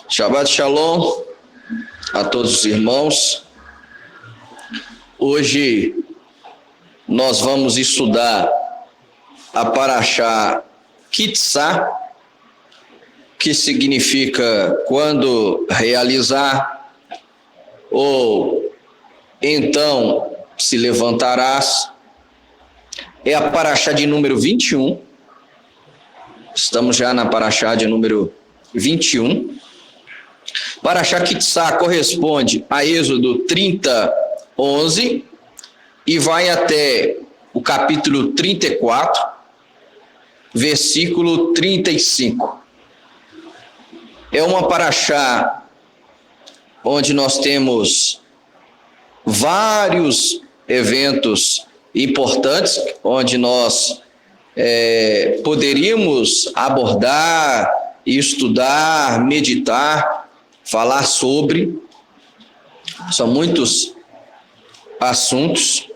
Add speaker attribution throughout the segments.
Speaker 1: Shabbat Shalom a todos os irmãos. Hoje nós vamos estudar a Parashá Kitzá, que significa quando realizar, ou então se levantarás. É a Parashá de número 21. Estamos já na Parashá de número 21. Parashá Kitzá corresponde a Êxodo 30, 11 e vai até o capítulo 34, versículo 35. É uma parashá onde nós temos vários eventos importantes, onde nós poderíamos abordar, estudar, meditar, falar sobre. São muitos assuntos.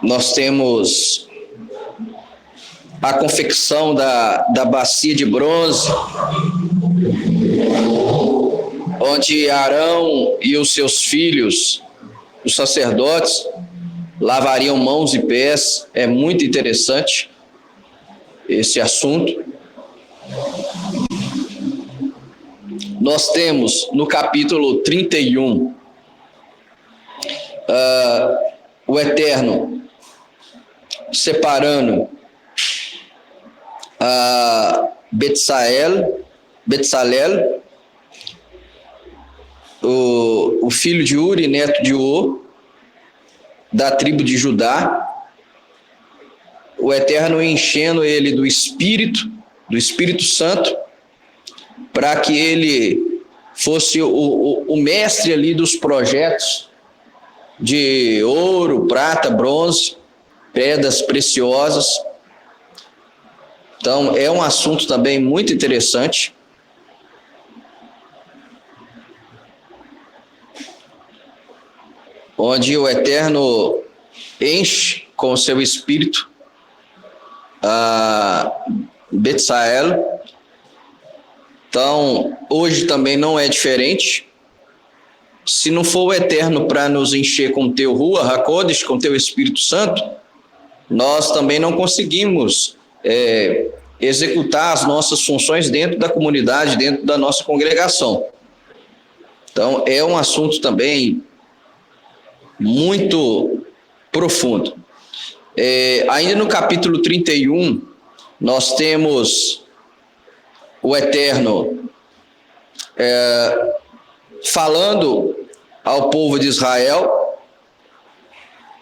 Speaker 1: Nós temos a confecção da bacia de bronze, onde Arão e os seus filhos, os sacerdotes, lavariam mãos e pés. É muito interessante esse assunto. Nós temos no capítulo 31 o Eterno separando Betzalel, o filho de Uri, neto de Ur, da tribo de Judá. O Eterno enchendo ele do Espírito Santo, para que ele fosse o mestre ali dos projetos de ouro, prata, bronze, pedras preciosas. Então, é um assunto também muito interessante. Onde o Eterno enche com o seu espírito Betzalel. Então, hoje também não é diferente. Se não for o Eterno para nos encher com o teu Ruach HaKodesh, com o teu Espírito Santo, nós também não conseguimos executar as nossas funções dentro da comunidade, dentro da nossa congregação. Então, é um assunto também muito profundo. Ainda no capítulo 31, nós temos o Eterno falando ao povo de Israel,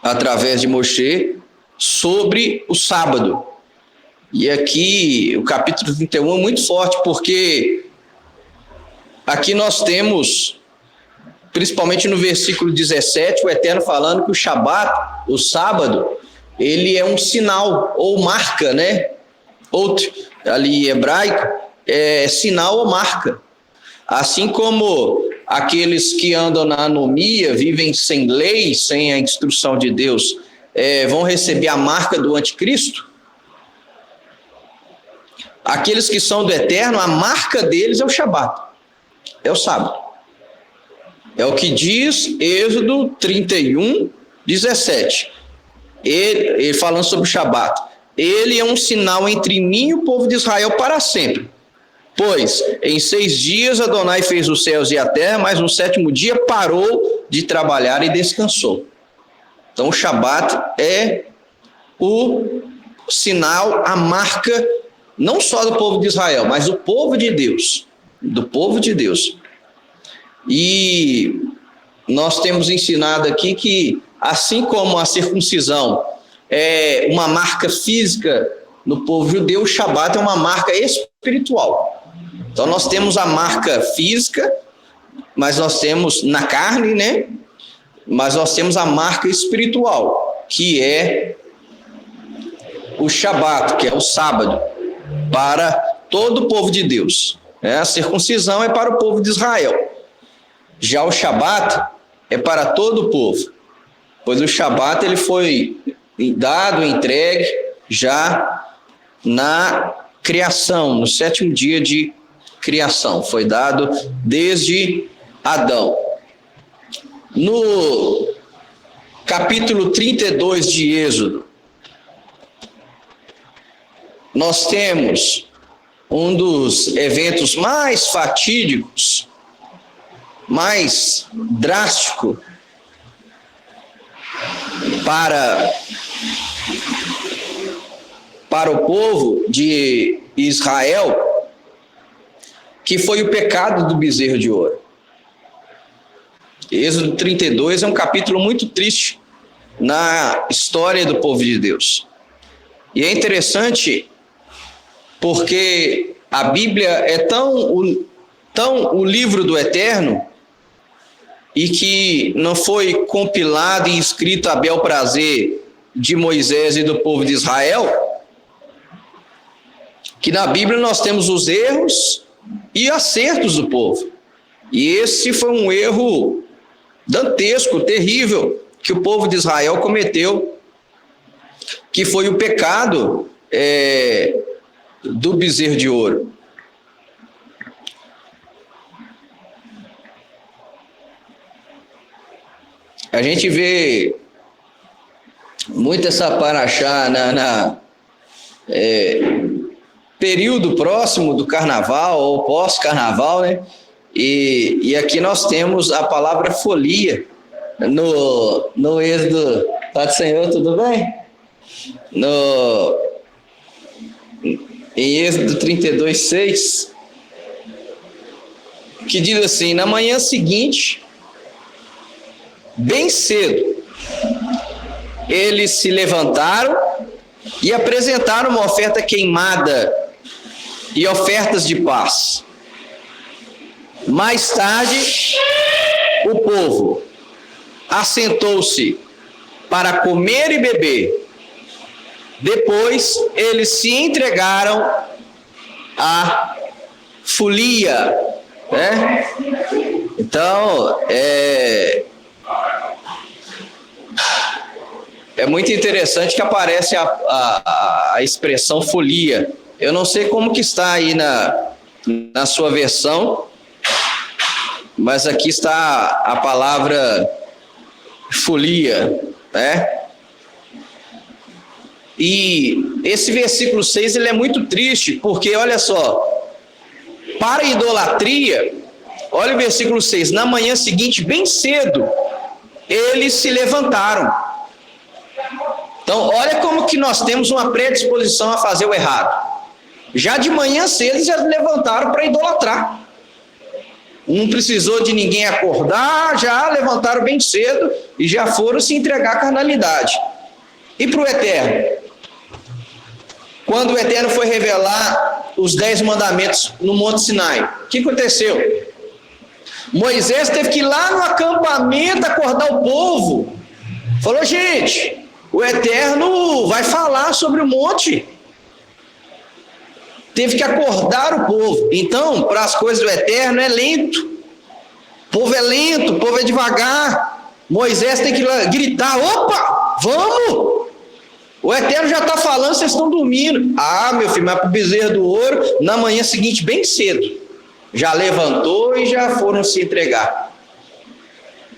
Speaker 1: através de Moshe, sobre o sábado. E aqui o capítulo 31 é muito forte, porque aqui nós temos, principalmente no versículo 17, o Eterno falando que o Shabat, o sábado, ele é um sinal ou marca, né? Outro, ali em hebraico, é sinal ou marca. Assim como aqueles que andam na anomia, vivem sem lei, sem a instrução de Deus, vão receber a marca do anticristo. Aqueles que são do Eterno, a marca deles é o Shabat, é o sábado. É o que diz Êxodo 31, 17. Ele falando sobre o Shabat. Ele é um sinal entre mim e o povo de Israel para sempre. Pois em 6 dias Adonai fez os céus e a terra, mas no 7º dia parou de trabalhar e descansou. Então o Shabat é o sinal, a marca, não só do povo de Israel, mas do povo de Deus. Do povo de Deus. E nós temos ensinado aqui que, assim como a circuncisão é uma marca física no povo judeu, o Shabat é uma marca espiritual. Então nós temos a marca física, mas nós temos na carne, né? Mas nós temos a marca espiritual, que é o Shabat, que é o sábado, para todo o povo de Deus. A circuncisão é para o povo de Israel. Já o Shabat é para todo o povo, pois o Shabat ele foi dado, entregue já na criação, no 7º dia de criação. Foi dado desde Adão. No capítulo 32 de Êxodo, nós temos um dos eventos mais fatídicos, mais drástico para o povo de Israel, que foi o pecado do bezerro de ouro. Êxodo 32 é um capítulo muito triste na história do povo de Deus. E é interessante porque a Bíblia é tão o livro do Eterno, e que não foi compilado e escrito a bel prazer de Moisés e do povo de Israel, que na Bíblia nós temos os erros e acertos do povo. E esse foi um erro dantesco, terrível, que o povo de Israel cometeu, que foi o pecado do bezerro de ouro. A gente vê muito essa paraxá período próximo do carnaval ou pós-carnaval, né? E aqui nós temos a palavra folia no Êxodo. Paz do Senhor, tudo bem? Em Êxodo 32:6, que diz assim: na manhã seguinte, bem cedo, eles se levantaram e apresentaram uma oferta queimada e ofertas de paz. Mais tarde, o povo assentou-se para comer e beber. Depois, eles se entregaram à folia, né? Então, é muito interessante que aparece a expressão folia. Eu não sei como que está aí na sua versão, mas aqui está a palavra folia, né? E esse versículo 6, ele é muito triste, porque olha só, para a idolatria, olha o versículo 6, na manhã seguinte, bem cedo, eles se levantaram. Então, olha como que nós temos uma predisposição a fazer o errado. Já de manhã cedo, eles já levantaram para idolatrar. Não precisou de ninguém acordar, já levantaram bem cedo e já foram se entregar à carnalidade. E para o Eterno? Quando o Eterno foi revelar os 10 mandamentos no Monte Sinai, o que aconteceu? Moisés teve que ir lá no acampamento acordar o povo. Falou: gente, o Eterno vai falar sobre o monte. Teve que acordar o povo. Então, para as coisas do Eterno é lento. O povo é lento, o povo é devagar. Moisés tem que gritar: opa, vamos! O Eterno já está falando, vocês estão dormindo. Ah, meu filho, mas para o bezerro do ouro, na manhã seguinte, bem cedo, já levantou e já foram se entregar.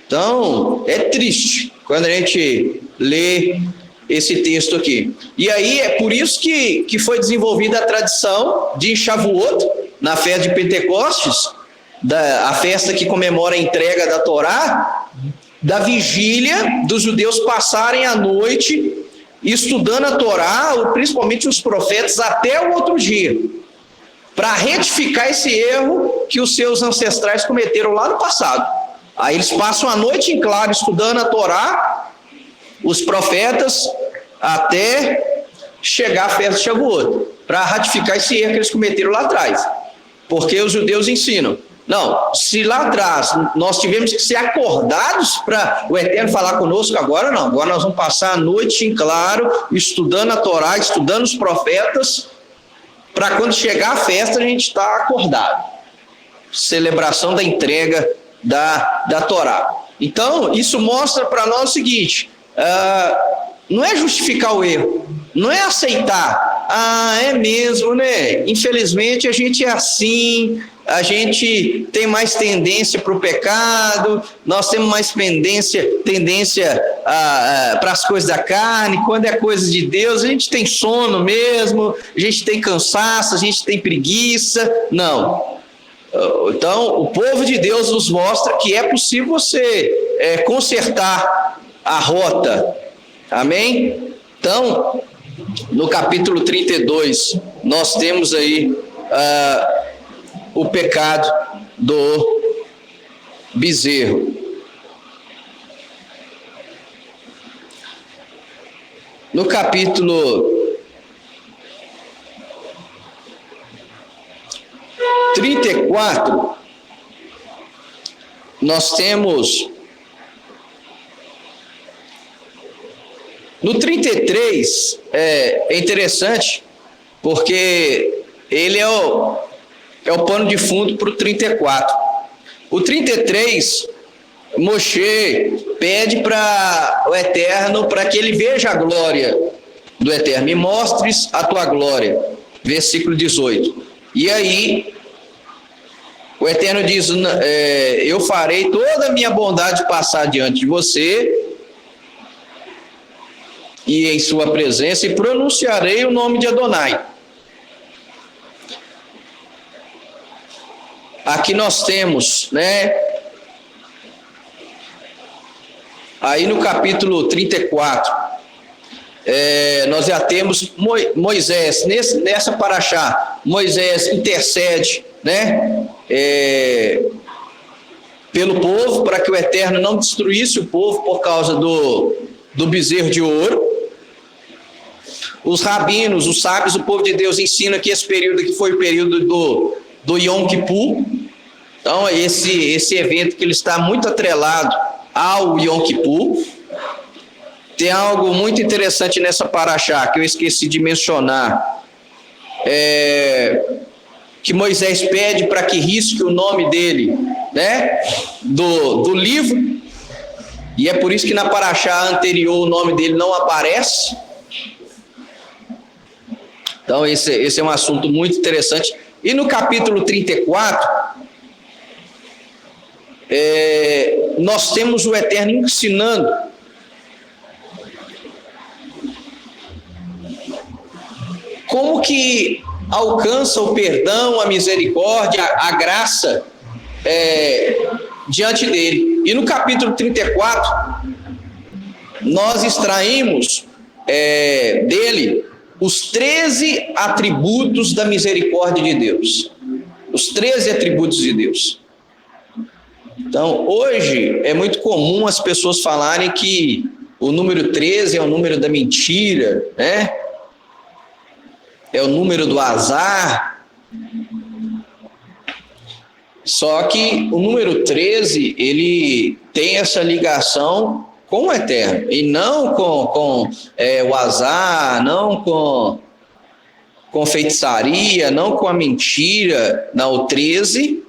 Speaker 1: Então, é triste quando a gente lê esse texto aqui. E aí é por isso que foi desenvolvida a tradição de Shavuot, na festa de Pentecostes, a festa que comemora a entrega da Torá, da vigília dos judeus passarem a noite estudando a Torá, principalmente os profetas, até o outro dia, para retificar esse erro que os seus ancestrais cometeram lá no passado. Aí eles passam a noite em claro estudando a Torá, os profetas, até chegar a festa de Shavuot, para ratificar esse erro que eles cometeram lá atrás. Porque os judeus ensinam: não, se lá atrás nós tivemos que ser acordados para o Eterno falar conosco, agora não. Agora nós vamos passar a noite em claro, estudando a Torá, estudando os profetas, para quando chegar a festa a gente estar acordado. Celebração da entrega da Torá. Então, isso mostra para nós o seguinte: não é justificar o erro, não é aceitar Ah, é mesmo, né? Infelizmente a gente é assim, a gente tem mais tendência para o pecado, nós temos mais tendência para as coisas da carne. Quando é coisa de Deus, a gente tem sono mesmo, a gente tem cansaço, a gente tem preguiça. Não. Então, o povo de Deus nos mostra que é possível você consertar a rota. Amém? Então, no capítulo 32, nós temos aí o pecado do bezerro. No capítulo 34, nós temos... No 33, é interessante, porque ele é o pano de fundo para o 34. O 33, Moshe pede para o Eterno, para que ele veja a glória do Eterno. Me mostres a tua glória. Versículo 18. E aí, o Eterno diz, eu farei toda a minha bondade passar diante de você, e em sua presença, e pronunciarei o nome de Adonai. Aqui nós temos, né? Aí no capítulo 34, nós já temos Moisés, nessa paraxá, Moisés intercede, né? Pelo povo, para que o Eterno não destruísse o povo por causa do bezerro de ouro. Os rabinos, os sábios, o povo de Deus ensina que esse período aqui foi o período do Yom Kippur. Então, esse evento que ele está muito atrelado ao Yom Kippur. Tem algo muito interessante nessa paraxá, que eu esqueci de mencionar, que Moisés pede para que risque o nome dele, né, do livro, e é por isso que na paraxá anterior o nome dele não aparece. Então, esse é um assunto muito interessante. E no capítulo 34, nós temos o Eterno ensinando como que alcança o perdão, a misericórdia, a graça diante dele. E no capítulo 34, nós extraímos dele os 13 atributos da misericórdia de Deus. Os 13 atributos de Deus. Então, hoje é muito comum as pessoas falarem que o número 13 é o número da mentira, né? É o número do azar. Só que o número 13, ele tem essa ligação com o Eterno, e não com o azar, não com feitiçaria, não com a mentira. Não, o 13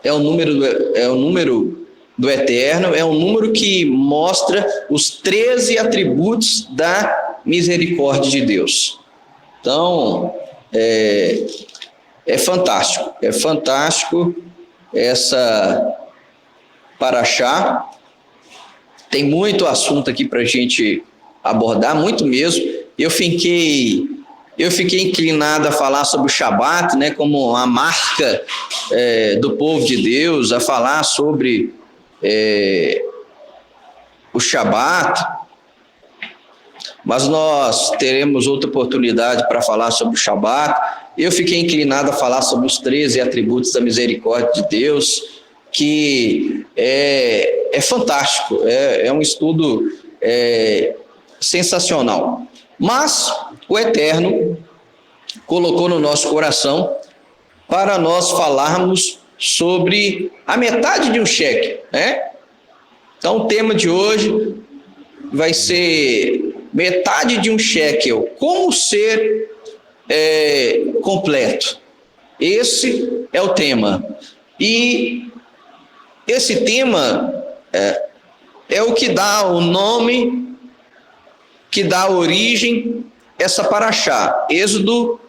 Speaker 1: é o número do Eterno, é um número que mostra os 13 atributos da misericórdia de Deus. Então, é fantástico essa paraxá. Tem muito assunto aqui para a gente abordar, muito mesmo. Eu fiquei inclinado a falar sobre o Shabat, né, como a marca do povo de Deus, a falar sobre o Shabat, mas nós teremos outra oportunidade para falar sobre o Shabat. Eu fiquei inclinado a falar sobre os 13 atributos da misericórdia de Deus, que é fantástico, é um estudo sensacional. Mas o Eterno colocou no nosso coração para nós falarmos sobre a metade de um cheque, né? Então o tema de hoje vai ser metade de um shekel, como ser completo. Esse é o tema. E esse tema é o que dá o nome, que dá origem essa paraxá, Êxodo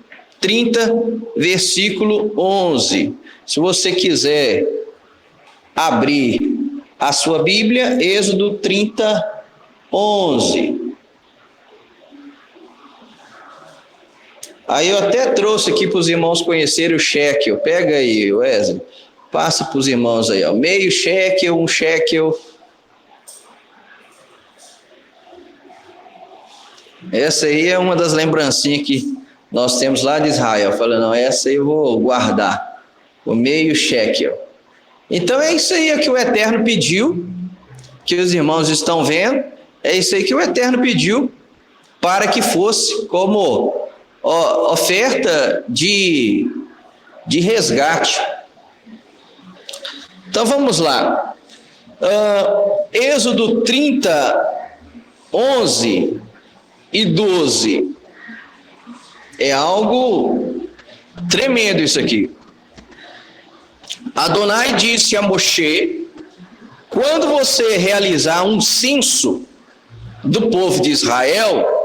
Speaker 1: 30, versículo 11. Se você quiser abrir a sua Bíblia, Êxodo 30, 11. Aí eu até trouxe aqui para os irmãos conhecerem o shekel. Pega aí, Wesley. Passa para os irmãos aí, ó. Meio shekel, um shekel. Essa aí é uma das lembrancinhas que nós temos lá de Israel. Falando, não, essa aí eu vou guardar. O meio shekel. Então é isso aí que o Eterno pediu, que os irmãos estão vendo. É isso aí que o Eterno pediu para que fosse como oferta de resgate. Então vamos lá. Êxodo 30, 11 e 12. É algo tremendo isso aqui. Adonai disse a Moshe: quando você realizar um censo do povo de Israel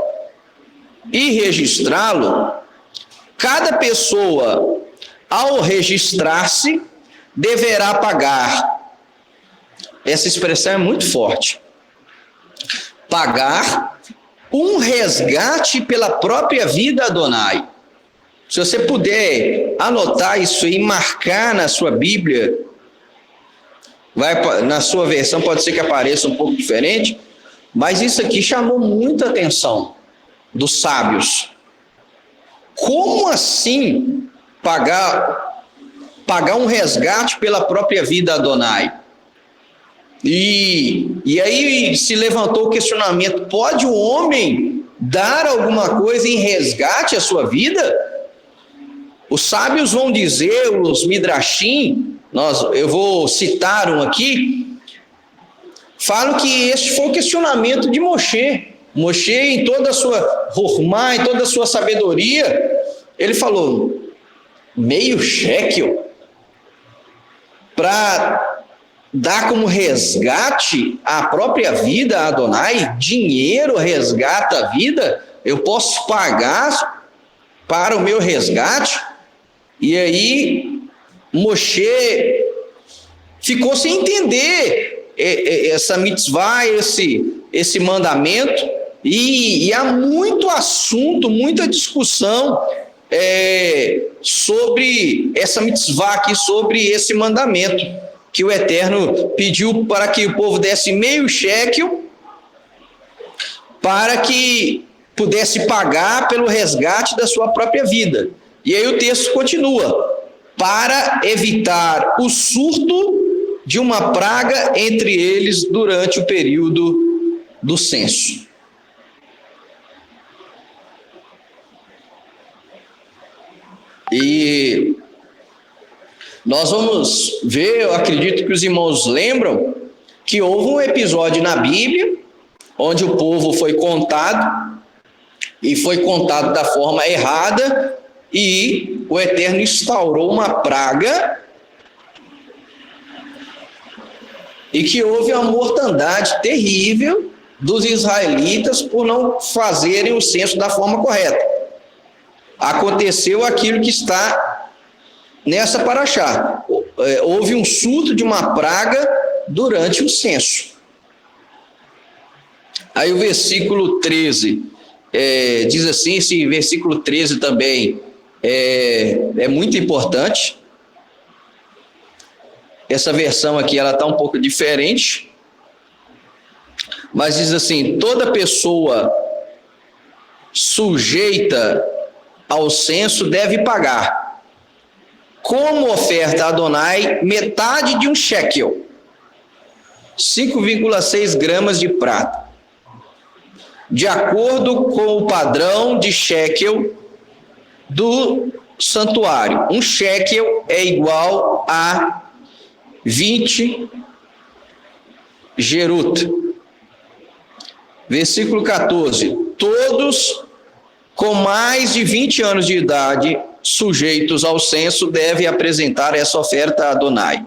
Speaker 1: e registrá-lo, cada pessoa, ao registrar-se, deverá pagar. Essa expressão é muito forte. Pagar um resgate pela própria vida, Adonai. Se você puder anotar isso aí, marcar na sua Bíblia, na sua versão pode ser que apareça um pouco diferente, mas isso aqui chamou muita atenção dos sábios. Como assim pagar um resgate pela própria vida, Adonai? E aí se levantou o questionamento: pode o homem dar alguma coisa em resgate à sua vida? Os sábios vão dizer, os midrashim, eu vou citar um aqui, falam que este foi o questionamento de Moshe. Moshe, em toda a sua hormá, em toda a sua sabedoria, ele falou: meio shekel para dar como resgate a própria vida, Adonai? Dinheiro resgata a vida? Eu posso pagar para o meu resgate? E aí Moshe ficou sem entender essa mitzvah, esse mandamento, e há muito assunto, muita discussão sobre essa mitzvah aqui, sobre esse mandamento que o Eterno pediu para que o povo desse meio shekel para que pudesse pagar pelo resgate da sua própria vida. E aí o texto continua: para evitar o surto de uma praga entre eles durante o período do censo. E nós vamos ver, eu acredito que os irmãos lembram, que houve um episódio na Bíblia onde o povo foi contado, e foi contado da forma errada, e o Eterno instaurou uma praga, e que houve uma mortandade terrível dos israelitas por não fazerem o censo da forma correta. Aconteceu aquilo que está nessa paraxá. Houve um surto de uma praga durante o censo. Aí o versículo 13 diz assim, esse versículo 13 também é muito importante. Essa versão aqui ela está um pouco diferente, mas diz assim: toda pessoa sujeita ao censo deve pagar, como oferta a Adonai, metade de um shekel, 5,6 gramas de prata, de acordo com o padrão de shekel do santuário. Um shekel é igual a 20 gerut. Versículo 14: todos com mais de 20 anos de idade, sujeitos ao censo, devem apresentar essa oferta a Adonai.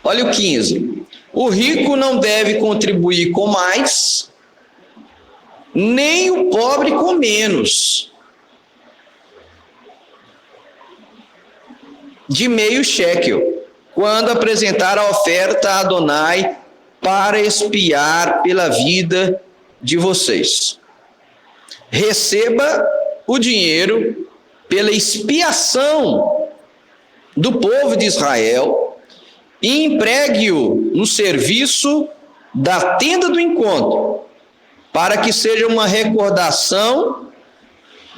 Speaker 1: Olha o 15: o rico não deve contribuir com mais, nem o pobre com menos de meio shekel, quando apresentar a oferta a Adonai para expiar pela vida de vocês. Receba o dinheiro pela expiação do povo de Israel e empregue-o no serviço da tenda do encontro, para que seja uma recordação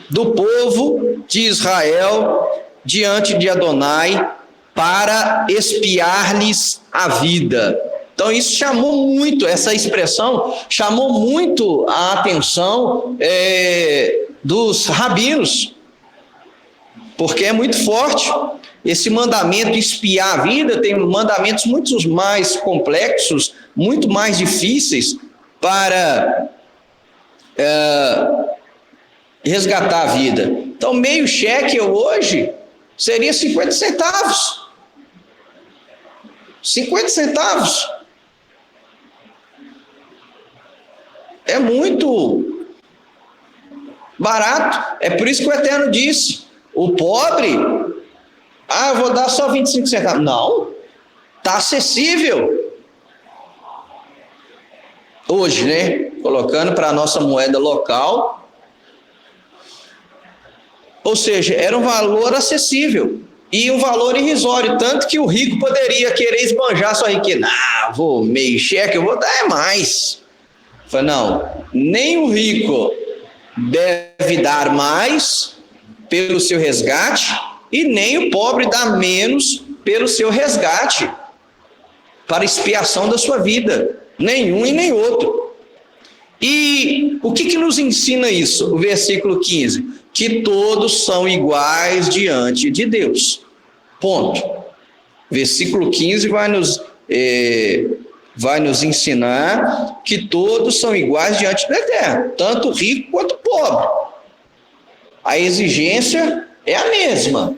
Speaker 1: do povo de Israel diante de Adonai, para expiar-lhes a vida. Então isso chamou muito, essa expressão chamou muito a atenção dos rabinos, porque é muito forte. Esse mandamento expiar a vida tem mandamentos muito mais complexos, muito mais difíceis para resgatar a vida. Então meio shekel hoje seria 50 centavos. 50 centavos. É muito barato. É por isso que o Eterno disse: o pobre, eu vou dar só 25 centavos. Não, está acessível. Hoje, né? Colocando para a nossa moeda local. Ou seja, era um valor acessível e um valor irrisório, tanto que o rico poderia querer esbanjar sua riqueza. Vou meio cheque, eu vou dar mais. Falei, não, nem o rico deve dar mais pelo seu resgate e nem o pobre dá menos pelo seu resgate para expiação da sua vida, nenhum e nem outro. E o que nos ensina isso? O versículo 15, que todos são iguais diante de Deus. Ponto. Versículo 15 vai nos ensinar que todos são iguais diante do Eterno, tanto o rico quanto o pobre. A exigência é a mesma,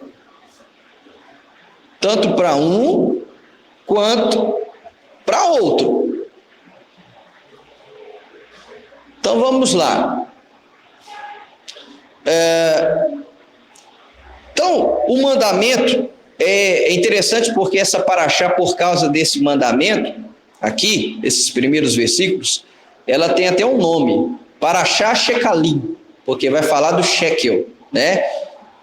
Speaker 1: tanto para um quanto para outro. Então vamos lá. Então o mandamento é interessante, porque essa paraxá, por causa desse mandamento aqui, esses primeiros versículos, ela tem até um nome, paraxá shekalim, porque vai falar do shekel, né?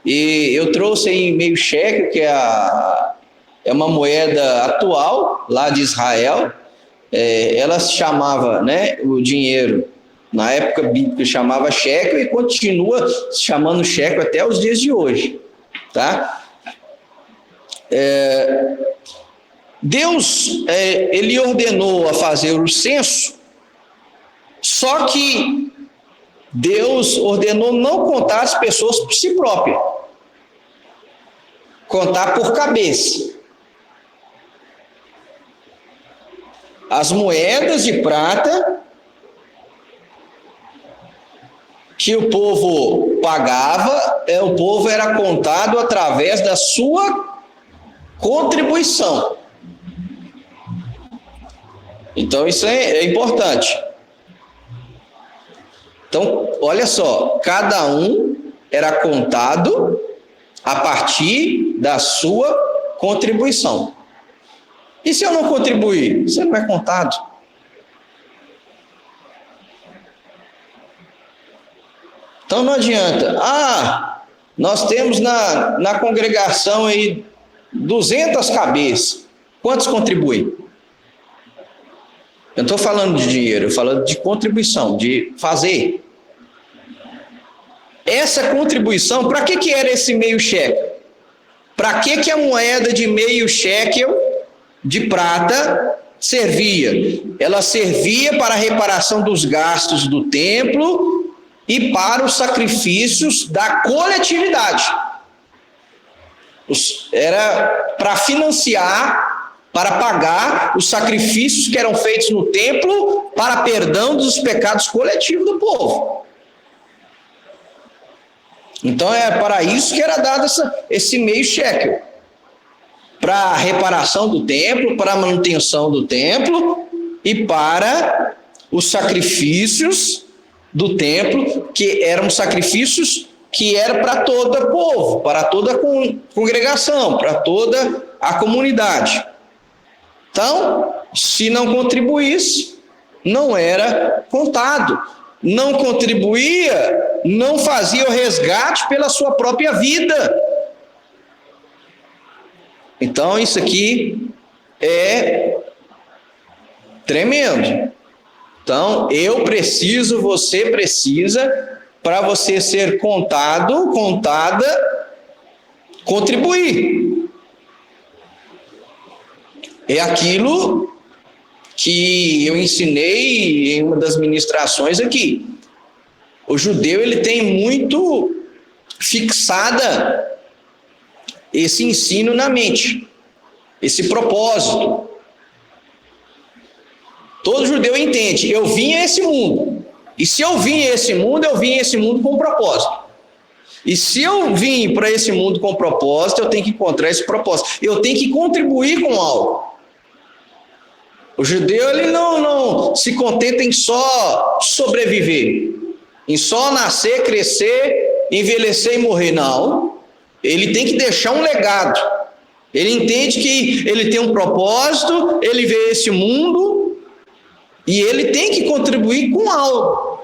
Speaker 1: E eu trouxe aí meio shekel, que é uma moeda atual lá de Israel. Ela se chamava, né, o dinheiro na época bíblica chamava shekel e continua chamando shekel até os dias de hoje, tá? Deus, ele ordenou a fazer o censo, só que Deus ordenou não contar as pessoas por si própria, contar por cabeça. As moedas de prata que o povo pagava, o povo era contado através da sua contribuição. Então isso é importante. Então, olha só, cada um era contado a partir da sua contribuição. E se eu não contribuir? Você não é contado. Então não adianta. Nós temos na congregação aí 200 cabeças. Quantos contribuem? Eu não estou falando de dinheiro, eu estou falando de contribuição, de fazer. Essa contribuição, para que era esse meio shekel? Para que a moeda de meio shekel de prata servia? Ela servia para a reparação dos gastos do templo e para os sacrifícios da coletividade. Era para financiar, para pagar os sacrifícios que eram feitos no templo para perdão dos pecados coletivos do povo. Então é para isso que era dado esse meio shekel, para a reparação do templo, para a manutenção do templo e para os sacrifícios do templo, que eram sacrifícios que eram para todo o povo, para toda a congregação, para toda a comunidade. Então, se não contribuísse, não era contado. Não contribuía, não fazia o resgate pela sua própria vida. Então, isso aqui é tremendo. Então, eu preciso, você precisa, para você ser contado, contada, contribuir. É aquilo que eu ensinei em uma das ministrações aqui. O judeu, ele tem muito fixada esse ensino na mente, esse propósito. Todo judeu entende, eu vim a esse mundo, e se eu vim a esse mundo, eu vim a esse mundo com um propósito. E se eu vim para esse mundo com propósito, eu tenho que encontrar esse propósito, eu tenho que contribuir com algo. O judeu, ele não se contenta em só sobreviver, em só nascer, crescer, envelhecer e morrer, não. Ele tem que deixar um legado. Ele entende que ele tem um propósito, ele vê esse mundo e ele tem que contribuir com algo.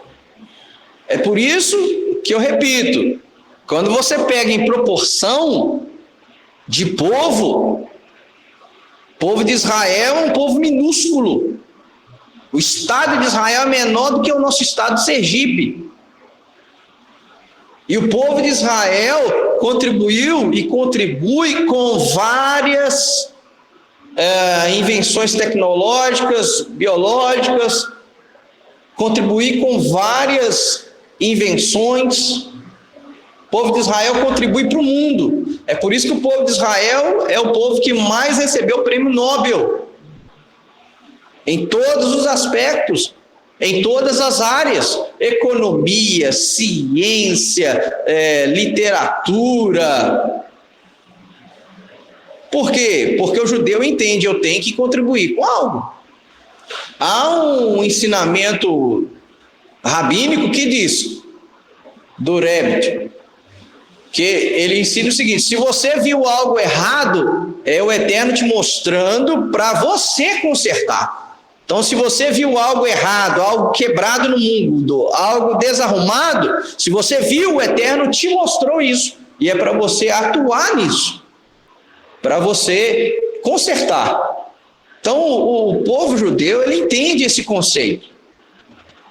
Speaker 1: É por isso que eu repito, quando você pega em proporção de povo, o povo de Israel é um povo minúsculo. O estado de Israel é menor do que o nosso estado de Sergipe. E o povo de Israel contribuiu e contribui com várias invenções tecnológicas, biológicas, contribui com várias invenções. O povo de Israel contribui para o mundo. É por isso que o povo de Israel é o povo que mais recebeu o prêmio Nobel. Em todos os aspectos, em todas as áreas. Economia, ciência, literatura. Por quê? Porque o judeu entende, eu tenho que contribuir com algo. Há um ensinamento rabínico que diz, do Rebbe, que ele ensina o seguinte: se você viu algo errado, é o Eterno te mostrando para você consertar. Então, se você viu algo errado, algo quebrado no mundo, algo desarrumado, se você viu, o Eterno te mostrou isso, e é para você atuar nisso, para você consertar. Então, o povo judeu, ele entende esse conceito.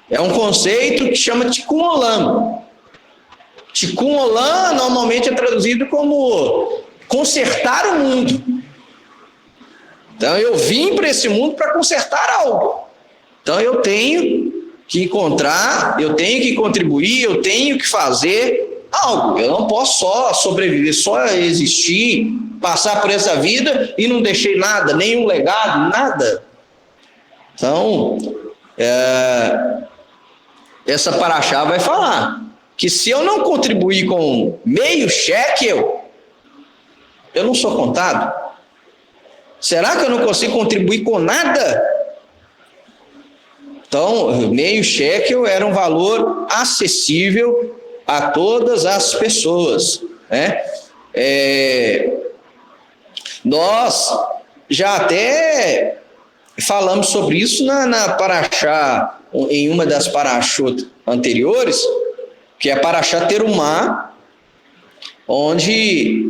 Speaker 1: É um conceito que chama Tikkun Olam. Tikkun Olam normalmente é traduzido como consertar o mundo. Então, eu vim para esse mundo para consertar algo. Então, eu tenho que encontrar, eu tenho que contribuir, eu tenho que fazer algo. Eu não posso só sobreviver, só existir, passar por essa vida e não deixei nada, nenhum legado, nada. Então, essa paraxá vai falar que se eu não contribuir com meio shekel, eu não sou contado. Será que eu não consigo contribuir com nada? Então, meio shekel era um valor acessível a todas as pessoas, né? Nós já até falamos sobre isso na paraxá, em uma das paraxot anteriores, que é a paraxá Terumá, onde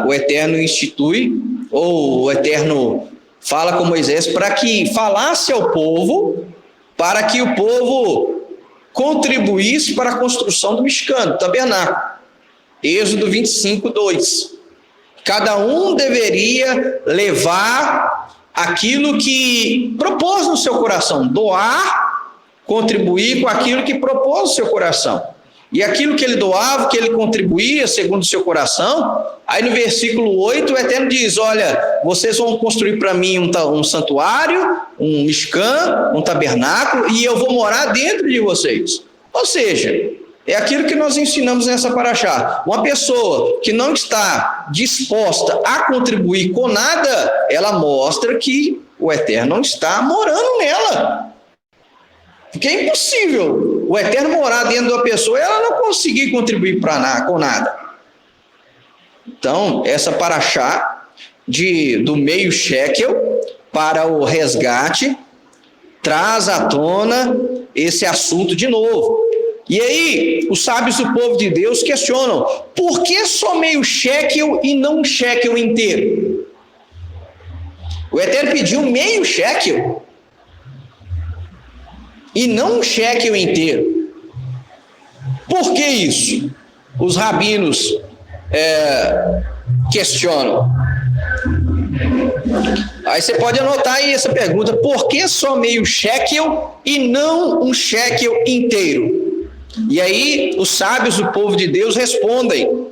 Speaker 1: o Eterno institui, ou o Eterno fala com Moisés para que falasse ao povo, para que o povo contribuísse para a construção do Mishkan, do tabernáculo. Êxodo 25, 2. Cada um deveria levar aquilo que propôs no seu coração, doar, contribuir com aquilo que propôs no seu coração. E aquilo que ele doava, que ele contribuía segundo o seu coração, aí no versículo 8 o Eterno diz, olha, vocês vão construir para mim um santuário, um Mishkan, um tabernáculo, e eu vou morar dentro de vocês. Ou seja, é aquilo que nós ensinamos nessa paraxá. Uma pessoa que não está disposta a contribuir com nada, ela mostra que o Eterno não está morando nela. Porque é impossível o Eterno morar dentro de uma pessoa e ela não conseguir contribuir com nada. Então, essa paraxá do meio shekel para o resgate traz à tona esse assunto de novo. E aí, os sábios do povo de Deus questionam: por que só meio shekel e não um shekel inteiro? O Eterno pediu meio shekel e não um shekel inteiro. Por que isso? Os rabinos questionam. Aí você pode anotar aí essa pergunta: por que só meio shekel e não um shekel inteiro? E aí os sábios do povo de Deus respondem: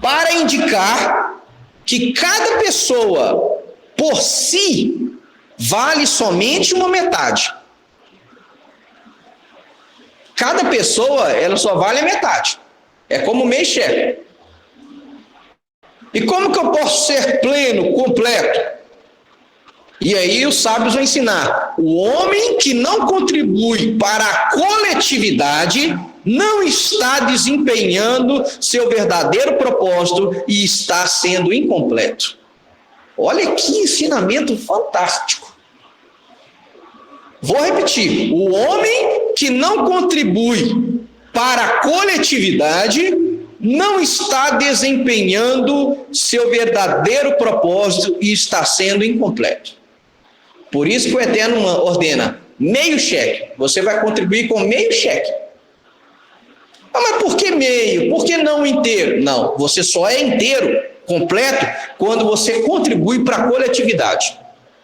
Speaker 1: para indicar que cada pessoa por si vale somente uma metade. Cada pessoa, ela só vale a metade. É como meio shekel. E como que eu posso ser pleno, completo? E aí os sábios vão ensinar: o homem que não contribui para a coletividade não está desempenhando seu verdadeiro propósito e está sendo incompleto. Olha que ensinamento fantástico. Vou repetir: o homem que não contribui para a coletividade não está desempenhando seu verdadeiro propósito e está sendo incompleto. Por isso que o Eterno ordena meio shekel. Você vai contribuir com meio shekel. Mas por que meio? Por que não inteiro? Não, você só é inteiro, completo, quando você contribui para a coletividade,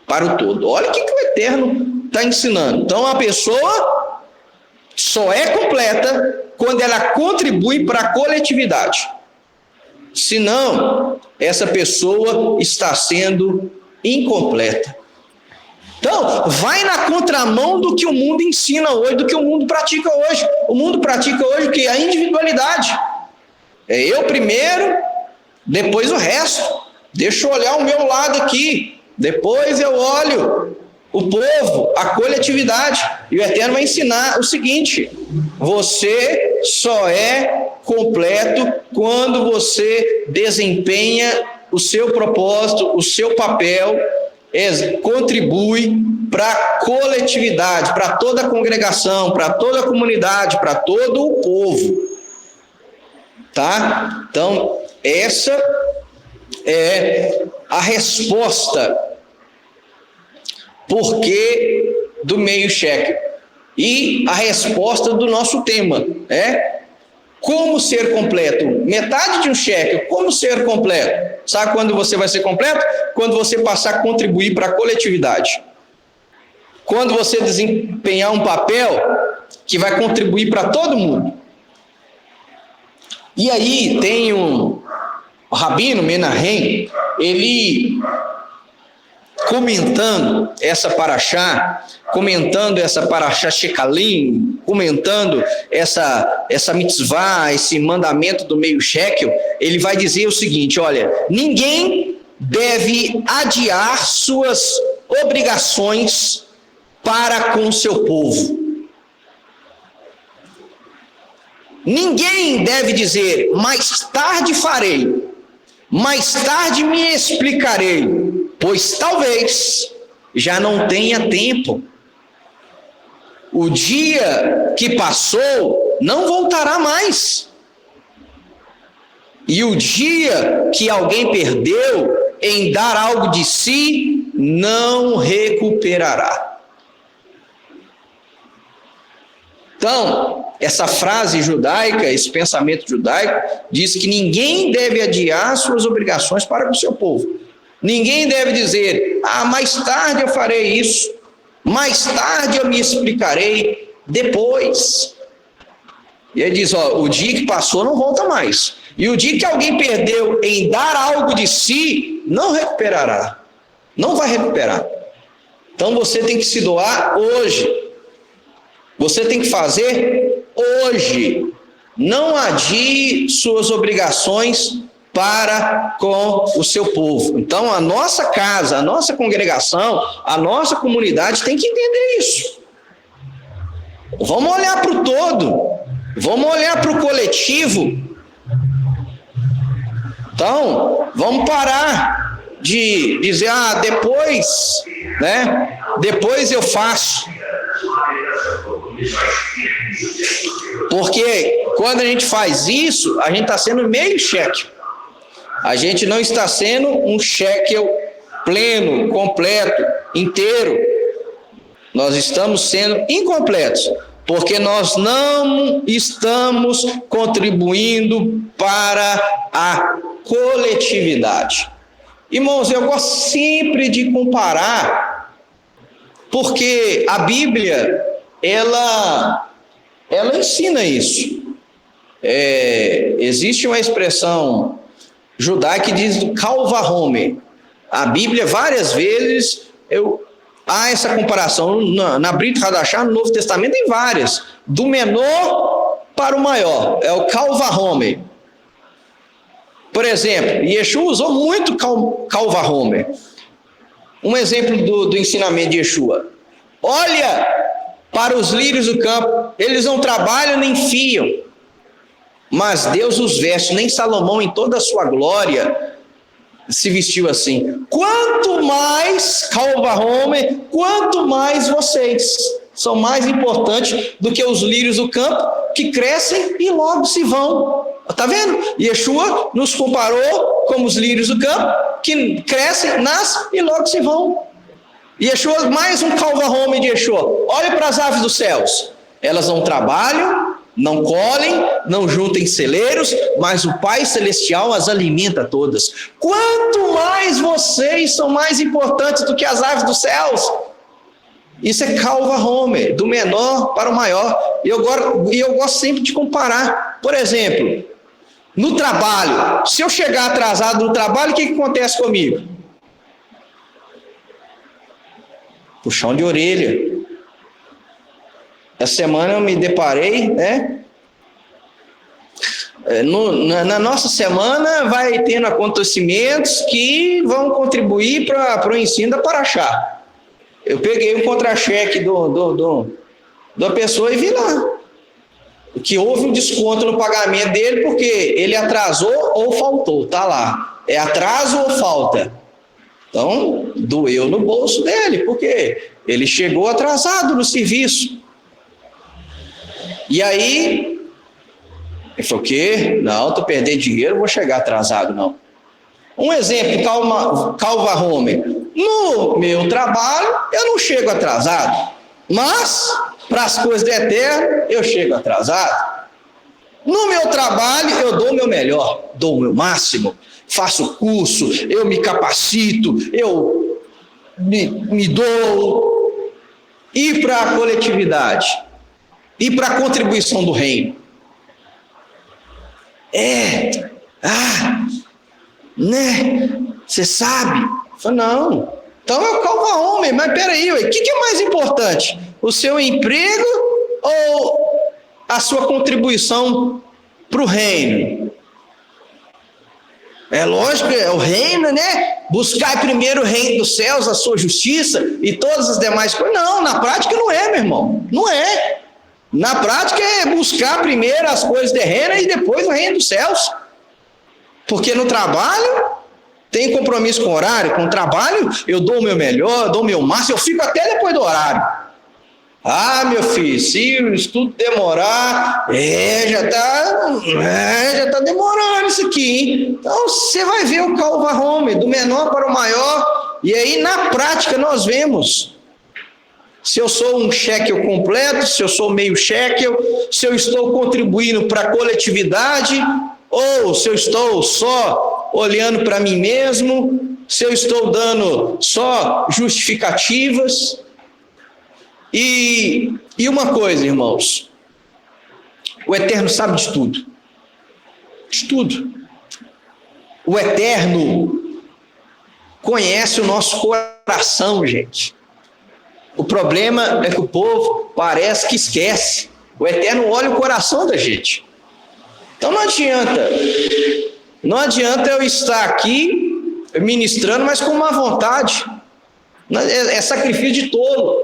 Speaker 1: para o todo. Olha o que o Eterno está ensinando. Então a pessoa só é completa quando ela contribui para a coletividade. Senão, essa pessoa está sendo incompleta. Então, vai na contramão do que o mundo ensina hoje, do que o mundo pratica hoje. O mundo pratica hoje o quê? A individualidade. É eu primeiro, depois o resto. Deixa eu olhar o meu lado aqui, depois eu olho o povo, a coletividade. E o Eterno vai ensinar o seguinte: você só é completo quando você desempenha o seu propósito, o seu papel, contribui para a coletividade, para toda a congregação, para toda a comunidade, para todo o povo. Tá? Então, essa é a resposta porque do meio shekel. E a resposta do nosso tema é como ser completo. Metade de um shekel, como ser completo? Sabe quando você vai ser completo? Quando você passar a contribuir para a coletividade. Quando você desempenhar um papel que vai contribuir para todo mundo. E aí tem o Rabino Menahem, ele comentando essa paraxá Shekalim, comentando essa mitzvah, esse mandamento do meio shekel, ele vai dizer o seguinte: olha, ninguém deve adiar suas obrigações para com seu povo. Ninguém deve dizer, mais tarde farei, mais tarde me explicarei, pois talvez já não tenha tempo. O dia que passou não voltará mais. E o dia que alguém perdeu em dar algo de si, não recuperará. Então, essa frase judaica, esse pensamento judaico, diz que ninguém deve adiar suas obrigações para com o seu povo. Ninguém deve dizer, mais tarde eu farei isso, mais tarde eu me explicarei, depois. E ele diz, o dia que passou não volta mais. E o dia que alguém perdeu em dar algo de si, não recuperará. Não vai recuperar. Então você tem que se doar hoje. Você tem que fazer hoje. Não adie suas obrigações para com o seu povo. Então a nossa casa, a nossa congregação, a nossa comunidade tem que entender isso. Vamos olhar para o todo, vamos olhar para o coletivo. Então, vamos parar de dizer, depois, né? Depois eu faço. Porque quando a gente faz isso, a gente está sendo meio shekel. A gente não está sendo um shekel pleno, completo, inteiro. Nós estamos sendo incompletos, porque nós não estamos contribuindo para a coletividade. Irmãos, eu gosto sempre de comparar, porque a Bíblia, ela ensina isso. Existe uma expressão judaica que diz Kal vachomer. A Bíblia, várias vezes, há essa comparação. Na Brit Hadashah, no Novo Testamento, tem várias. Do menor para o maior. É o Kal vachomer. Por exemplo, Yeshua usou muito Kal vachomer. Um exemplo do ensinamento de Yeshua. Olha para os lírios do campo. Eles não trabalham nem fiam, mas Deus os veste. Nem Salomão, em toda a sua glória, se vestiu assim. Quanto mais, Kal vachomer, quanto mais vocês são mais importantes do que os lírios do campo, que crescem e logo se vão. Está vendo? Yeshua nos comparou como os lírios do campo, que crescem, nascem e logo se vão. Yeshua, mais um Kal vachomer de Yeshua. Olha para as aves dos céus. Elas não trabalham, não colhem, não juntem celeiros, mas o Pai Celestial as alimenta todas. Quanto mais vocês são mais importantes do que as aves dos céus. Isso é Kal vachomer, do menor para o maior. E eu gosto sempre de comparar. Por exemplo, no trabalho, se eu chegar atrasado no trabalho, o que acontece comigo? Puxão de orelha. Essa semana eu me deparei, né? Na nossa semana vai tendo acontecimentos que vão contribuir para o ensino da Paraxá. Eu peguei um contra-cheque da pessoa e vi lá que houve um desconto no pagamento dele porque ele atrasou ou faltou, tá lá. É atraso ou falta? Então, doeu no bolso dele, porque ele chegou atrasado no serviço. E aí, ele falou, o quê? Não, estou perdendo dinheiro, vou chegar atrasado, não. Um exemplo, Kal vachomer. No meu trabalho, eu não chego atrasado, mas para as coisas do eterno, eu chego atrasado. No meu trabalho, eu dou o meu melhor, dou o meu máximo, faço curso, eu me capacito, eu me dou. E para a coletividade? E para a contribuição do reino? Né? Você sabe? Eu falei, não. Então é o Kal vachomer, mas peraí, o que é mais importante? O seu emprego ou a sua contribuição para o reino? É lógico, é o reino, né? Buscar primeiro o reino dos céus, a sua justiça e todas as demais coisas. Não, na prática não é, meu irmão. Não é. Na prática é buscar primeiro as coisas terrenas e depois o reino dos céus. Porque no trabalho tem compromisso com o horário, com o trabalho eu dou o meu melhor, eu dou o meu máximo, eu fico até depois do horário. Meu filho, se o estudo demorar, já tá demorando isso aqui, hein? Então você vai ver o Kal vachomer, do menor para o maior, e aí na prática nós vemos se eu sou um shekel completo, se eu sou meio shekel, se eu estou contribuindo para a coletividade, ou se eu estou só olhando para mim mesmo, se eu estou dando só justificativas. E uma coisa, irmãos, o Eterno sabe de tudo. De tudo. O Eterno conhece o nosso coração, gente. O problema é que o povo parece que esquece. O Eterno olha o coração da gente. Então não adianta eu estar aqui ministrando, mas com má vontade. É sacrifício de tolo.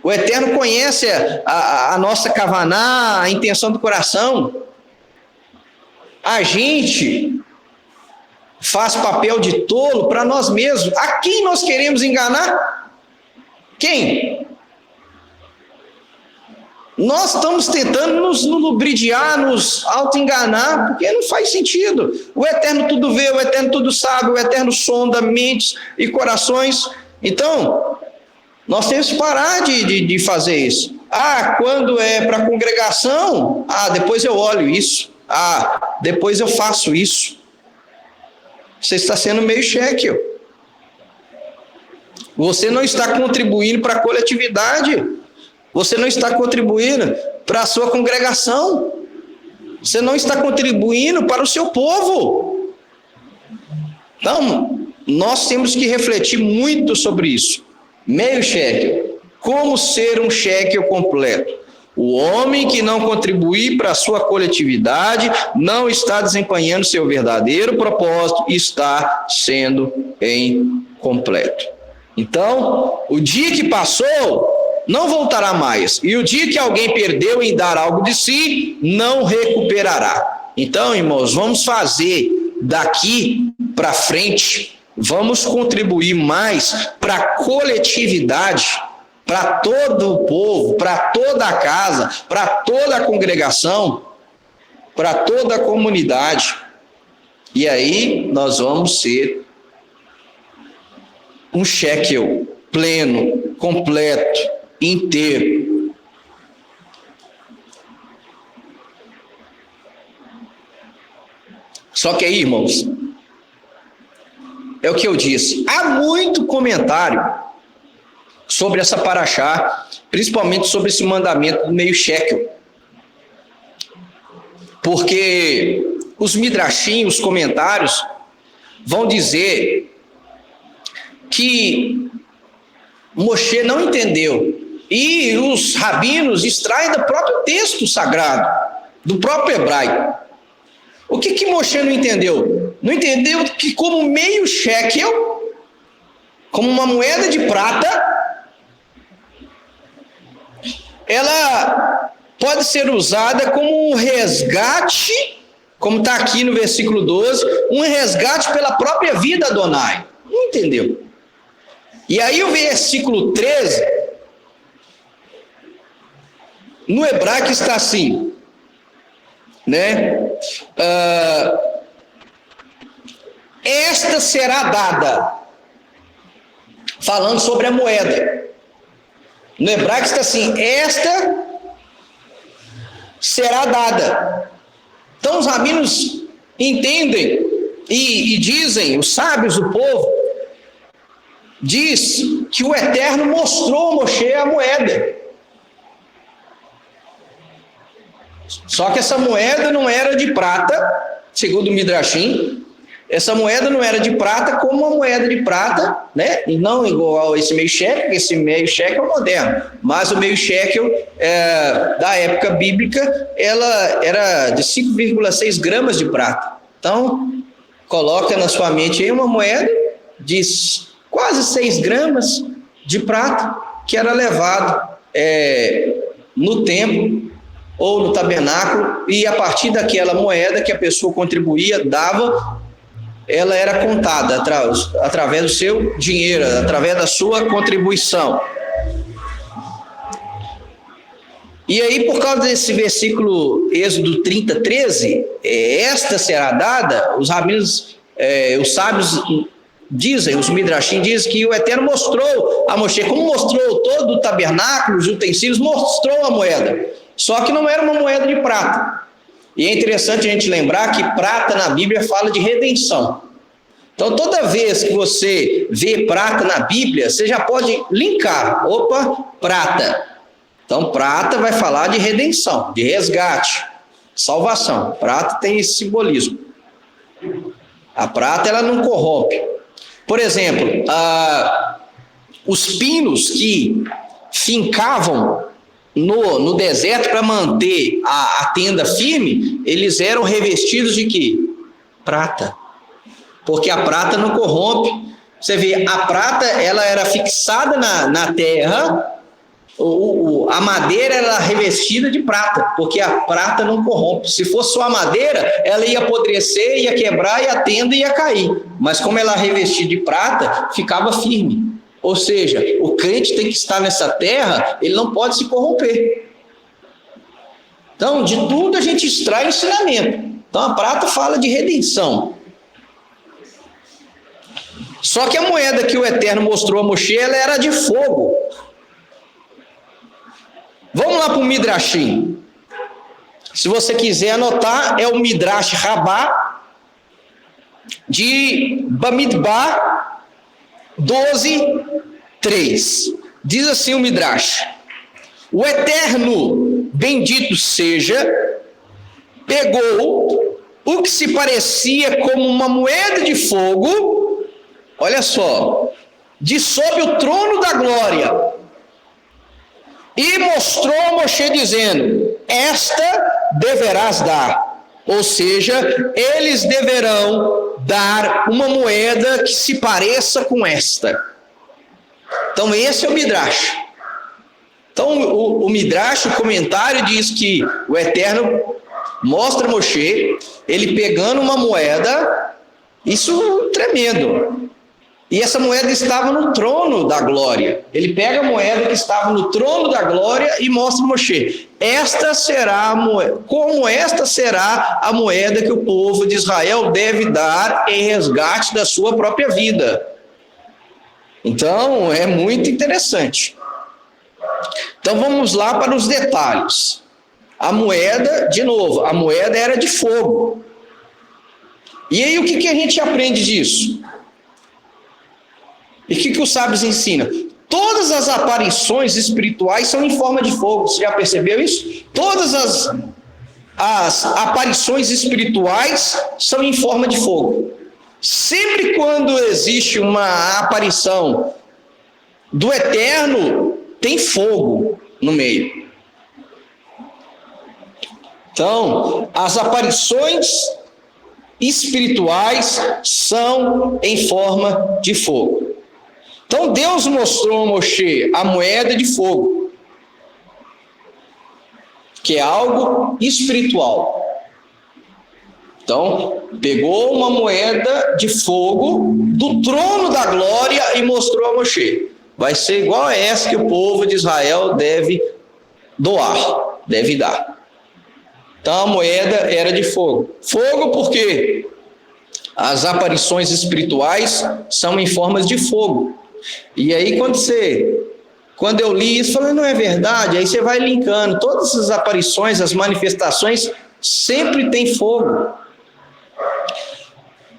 Speaker 1: O Eterno conhece a nossa kavaná, a intenção do coração. A gente faz papel de tolo para nós mesmos. A quem nós queremos enganar? Quem? Nós estamos tentando nos lubridiar, nos auto-enganar, porque não faz sentido. O Eterno tudo vê, o Eterno tudo sabe, o Eterno sonda mentes e corações. Então, nós temos que parar de fazer isso. Quando é para a congregação, depois eu olho isso. Depois eu faço isso. Você está sendo meio shekel. Você não está contribuindo para a coletividade. Você não está contribuindo para a sua congregação. Você não está contribuindo para o seu povo. Então, nós temos que refletir muito sobre isso. Meio shekel. Como ser um shekel completo? O homem que não contribuir para a sua coletividade não está desempenhando seu verdadeiro propósito e está sendo incompleto. Então, o dia que passou não voltará mais. E o dia que alguém perdeu em dar algo de si, não recuperará. Então, irmãos, vamos fazer daqui para frente, vamos contribuir mais para a coletividade, para todo o povo, para toda a casa, para toda a congregação, para toda a comunidade. E aí nós vamos ser um shekel pleno, completo, inteiro. Só que aí, irmãos, é o que eu disse, há muito comentário sobre essa paraxá, principalmente sobre esse mandamento do meio shekel, porque os midrashim, os comentários, vão dizer que Moshe não entendeu. E os rabinos extraem do próprio texto sagrado, do próprio hebraico. O que Moshe não entendeu? Não entendeu que como meio shekel, como uma moeda de prata, ela pode ser usada como um resgate, como está aqui no versículo 12, um resgate pela própria vida Adonai. Não entendeu? E aí o versículo 13... no hebraico está assim, né? Esta será dada, falando sobre a moeda. No hebraico está assim, esta será dada. Então os rabinos entendem e dizem, os sábios do povo, diz que o Eterno mostrou a Moshe a moeda. Só que essa moeda não era de prata, segundo o Midrashim, essa moeda não era de prata como uma moeda de prata, né? E não igual a esse meio shekel, esse meio shekel é moderno, mas o meio shekel da época bíblica, ela era de 5,6 gramas de prata. Então, coloca na sua mente aí uma moeda de quase 6 gramas de prata, que era levado no templo, ou no tabernáculo, e a partir daquela moeda que a pessoa contribuía, dava, ela era contada através do seu dinheiro, através da sua contribuição. E aí, por causa desse versículo, Êxodo 30, 13, esta será dada, os rabinos, os sábios dizem, os midrashim dizem que o Eterno mostrou a Moshe, como mostrou todo o tabernáculo, os utensílios, mostrou a moeda. Só que não era uma moeda de prata. E é interessante a gente lembrar que prata na Bíblia fala de redenção. Então, toda vez que você vê prata na Bíblia, você já pode linkar. Opa, prata. Então, prata vai falar de redenção, de resgate, salvação. Prata tem esse simbolismo. A prata, ela não corrompe. Por exemplo, os pinos que fincavam no deserto para manter a tenda firme, eles eram revestidos de quê? Prata. Porque a prata não corrompe. Você vê, a prata ela era fixada na terra A madeira era revestida de prata, porque a prata não corrompe. Se fosse só a madeira, ela ia apodrecer, ia quebrar e a tenda ia cair. Mas como ela é revestida de prata, ficava firme. Ou seja, o crente tem que estar nessa terra, ele não pode se corromper. Então, de tudo a gente extrai ensinamento. Então, a prata fala de redenção. Só que a moeda que o Eterno mostrou a Moshe, ela era de fogo. Vamos lá para o Midrashim. Se você quiser anotar, é o Midrash Rabá de Bamidbar 12:3. Diz assim o Midrash: o Eterno, bendito seja, pegou o que se parecia como uma moeda de fogo, olha só, de sob o trono da glória, e mostrou a Moshe dizendo: esta deverás dar. Ou seja, eles deverão dar uma moeda que se pareça com esta. Então esse é o Midrash. Então o Midrash, o comentário, diz que o Eterno mostra a Moshe, ele pegando uma moeda, isso tremendo. E essa moeda estava no trono da glória. Ele pega a moeda que estava no trono da glória e mostra a Moshe: esta será a moeda, como esta será a moeda que o povo de Israel deve dar em resgate da sua própria vida. Então, é muito interessante. Então, vamos lá para os detalhes. A moeda, de novo, a moeda era de fogo. E aí, o que a gente aprende disso? E o que os sábios ensinam? Todas as aparições espirituais são em forma de fogo. Você já percebeu isso? Todas as aparições espirituais são em forma de fogo. Sempre quando existe uma aparição do Eterno, tem fogo no meio. Então, as aparições espirituais são em forma de fogo. Então Deus mostrou a Moshe a moeda de fogo, que é algo espiritual. Então, pegou uma moeda de fogo do trono da glória e mostrou a Moshe: vai ser igual a essa que o povo de Israel deve doar, deve dar. Então a moeda era de fogo. Fogo porque as aparições espirituais são em formas de fogo. E aí quando eu li isso, falei: não é verdade? Aí você vai linkando, todas as aparições, as manifestações, sempre tem fogo.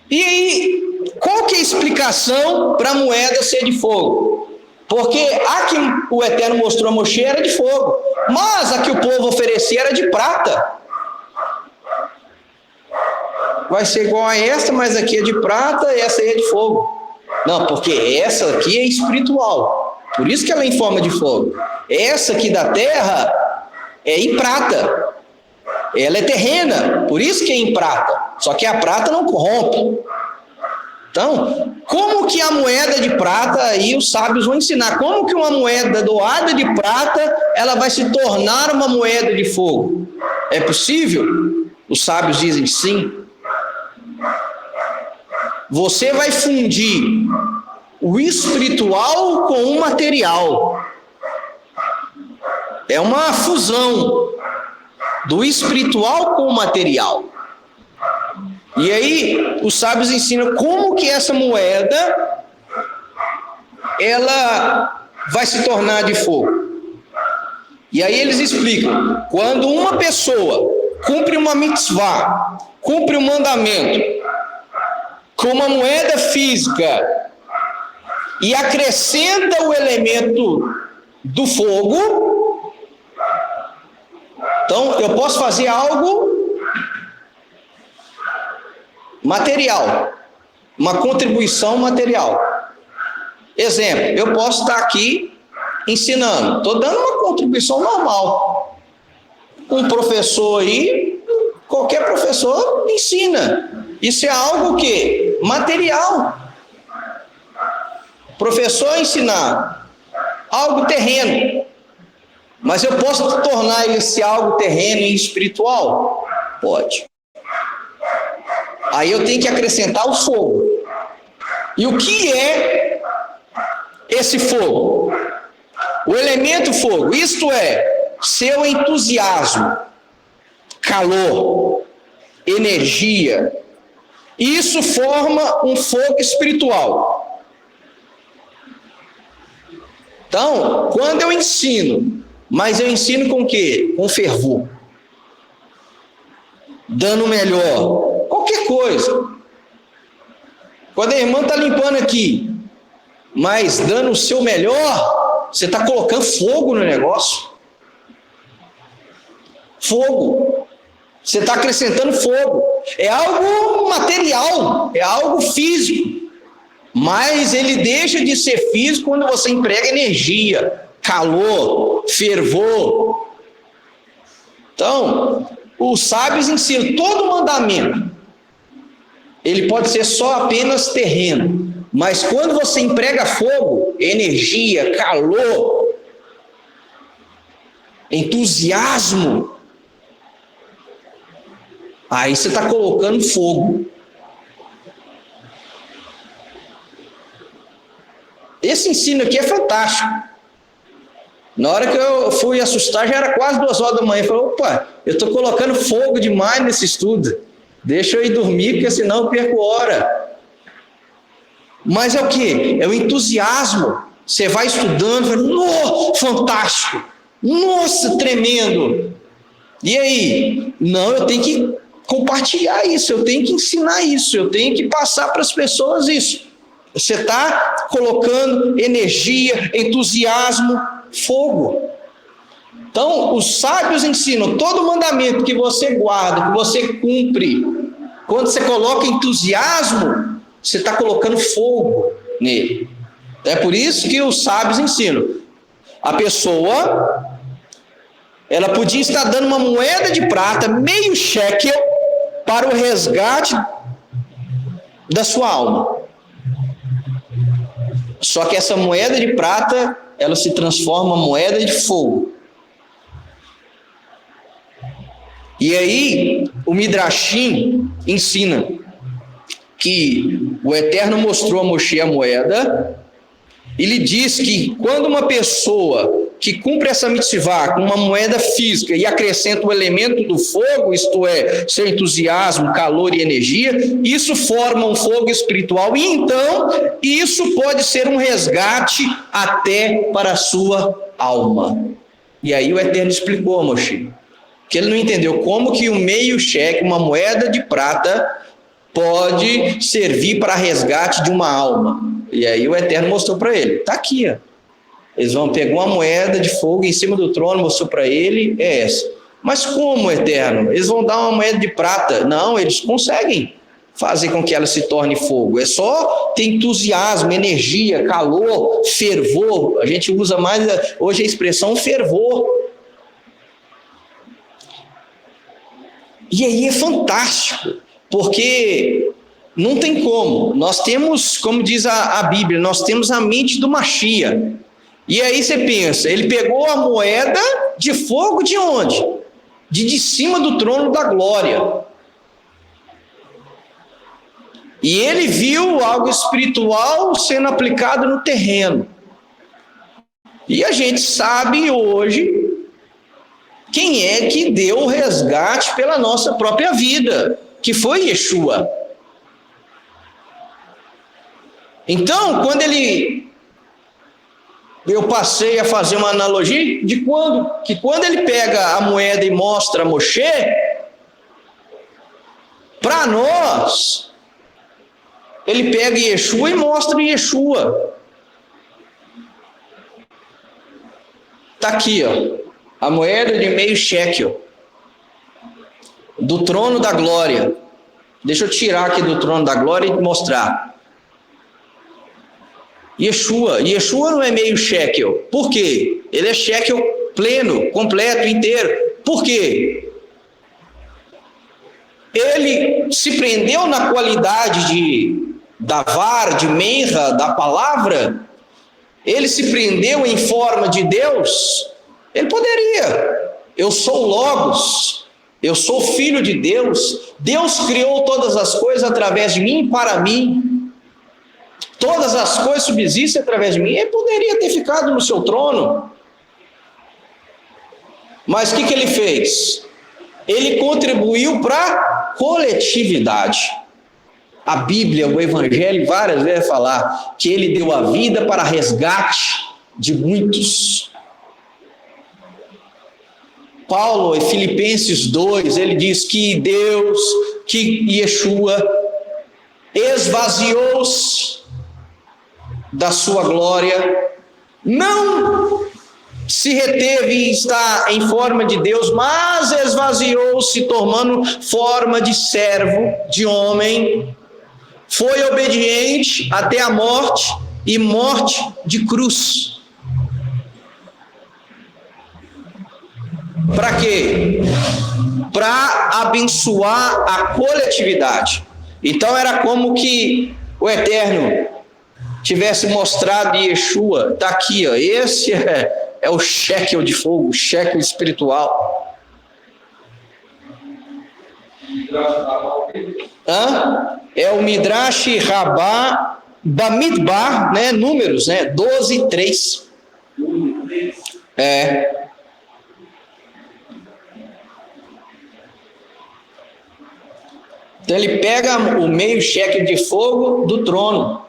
Speaker 1: E aí, qual que é a explicação para a moeda ser de fogo? Porque a que o Eterno mostrou a Moshe era de fogo, mas a que o povo oferecia era de prata. Vai ser igual a essa, mas aqui é de prata e essa aí é de fogo. Não, porque essa aqui é espiritual, por isso que ela é em forma de fogo. Essa aqui da terra é em prata, ela é terrena, por isso que é em prata. Só que a prata não corrompe. Então, como que a moeda de prata, aí os sábios vão ensinar, como que uma moeda doada de prata, ela vai se tornar uma moeda de fogo? É possível? Os sábios dizem sim. Você vai fundir o espiritual com o material. É uma fusão do espiritual com o material. E aí os sábios ensinam como que essa moeda ela vai se tornar de fogo. E aí eles explicam: quando uma pessoa cumpre uma mitzvah, cumpre um mandamento com uma moeda física e acrescenta o elemento do fogo, então eu posso fazer algo material, uma contribuição material. Exemplo, eu posso estar aqui ensinando, estou dando uma contribuição normal. Um professor aí, qualquer professor ensina. Isso é algo que material. Professor ensinar algo terreno. Mas eu posso tornar esse algo terreno e espiritual? Pode. Aí eu tenho que acrescentar o fogo. E o que é esse fogo? O elemento fogo, isto é, seu entusiasmo, calor, energia. Isso forma um fogo espiritual. Então, quando eu ensino, mas eu ensino com o quê? Com fervor. Dando o melhor. Qualquer coisa. Quando a irmã está limpando aqui, mas dando o seu melhor, você está colocando fogo no negócio. Fogo. Você está acrescentando fogo. É algo material, é algo físico. Mas ele deixa de ser físico quando você emprega energia, calor, fervor. Então, os sábios ensinam todo mandamento. Ele pode ser só apenas terreno. Mas quando você emprega fogo, energia, calor, entusiasmo, aí você está colocando fogo. Esse ensino aqui é fantástico. Na hora que eu fui assustar, já era quase 2 horas da manhã. Eu falei, opa, eu estou colocando fogo demais nesse estudo. Deixa eu ir dormir, porque senão eu perco hora. Mas é o quê? É o entusiasmo. Você vai estudando, fala, nossa, fantástico. Nossa, tremendo. E aí? Não, eu tenho que compartilhar isso, eu tenho que ensinar isso, eu tenho que passar para as pessoas isso. Você está colocando energia, entusiasmo, fogo. Então, os sábios ensinam todo mandamento que você guarda, que você cumpre. Quando você coloca entusiasmo, você está colocando fogo nele. É por isso que os sábios ensinam. A pessoa, ela podia estar dando uma moeda de prata, meio shekel, para o resgate da sua alma. Só que essa moeda de prata, ela se transforma em moeda de fogo. E aí, o Midrashim ensina que o Eterno mostrou a Moshe a moeda. Ele diz que quando uma pessoa que cumpre essa mitzvah com uma moeda física e acrescenta o elemento do fogo, isto é, seu entusiasmo, calor e energia, isso forma um fogo espiritual e então isso pode ser um resgate até para a sua alma. E aí o Eterno explicou a Moshe que ele não entendeu como que o meio shekel, uma moeda de prata, pode servir para resgate de uma alma. E aí o Eterno mostrou para ele, está aqui, ó. Eles vão pegar uma moeda de fogo em cima do trono, mostrou para ele, é essa. Mas como, Eterno? Eles vão dar uma moeda de prata? Não, eles conseguem fazer com que ela se torne fogo. É só ter entusiasmo, energia, calor, fervor. A gente usa mais hoje a expressão fervor. E aí é fantástico, porque não tem como. Nós temos, como diz a Bíblia, nós temos a mente do Mashiach. E aí você pensa, ele pegou a moeda de fogo de onde? De cima do trono da glória. E ele viu algo espiritual sendo aplicado no terreno. E a gente sabe hoje quem é que deu o resgate pela nossa própria vida, que foi Yeshua. Então, quando eu passei a fazer uma analogia de quando ele pega a moeda e mostra a Moshe, para nós, ele pega Yeshua e mostra Yeshua. Está aqui, ó, a moeda de meio shekel, do trono da glória. Deixa eu tirar aqui do trono da glória e mostrar. Yeshua não é meio shekel. Por quê? Ele é shekel pleno, completo, inteiro. Por quê? Ele se prendeu na qualidade da vara, de menra, da palavra. Ele se prendeu em forma de Deus. Ele poderia. Eu sou o Logos, eu sou filho de Deus, Deus criou todas as coisas através de mim e para mim, todas as coisas subsistem através de mim. Ele poderia ter ficado no seu trono, mas o que ele fez? Ele contribuiu para a coletividade. A Bíblia, o Evangelho, várias vezes falar que ele deu a vida para resgate de muitos. Paulo, em Filipenses 2, ele diz que Deus, que Yeshua, esvaziou-se da sua glória, não se reteve em estar em forma de Deus, mas esvaziou-se, tomando forma de servo, de homem, foi obediente até a morte, e morte de cruz. Para quê? Para abençoar a coletividade. Então era como que o Eterno tivesse mostrado Yeshua, está aqui, ó, esse é o shekel de fogo, o shekel espiritual. É o Midrash Rabbah Bamidbar, né? Números, né? 12:3. Então ele pega o meio shekel de fogo do trono.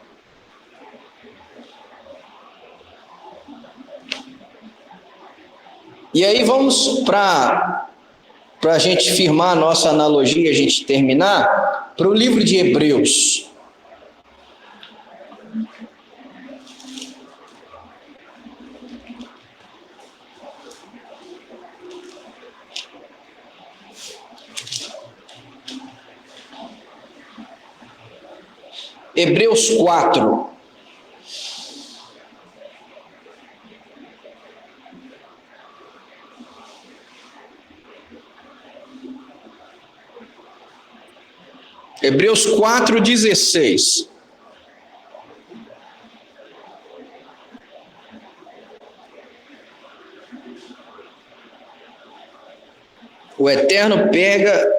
Speaker 1: E aí vamos para a gente firmar a nossa analogia, a gente terminar, para o livro de Hebreus. Hebreus 4. Hebreus 4:16. O Eterno pega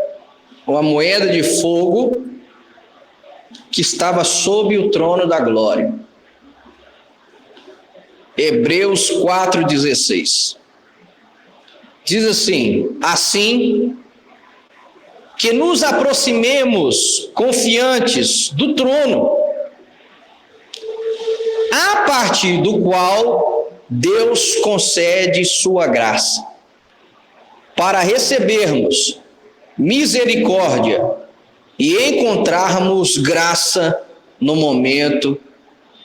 Speaker 1: uma moeda de fogo que estava sob o trono da glória. Hebreus 4:16. Diz assim: assim que nos aproximemos confiantes do trono, a partir do qual Deus concede sua graça, para recebermos misericórdia e encontrarmos graça no momento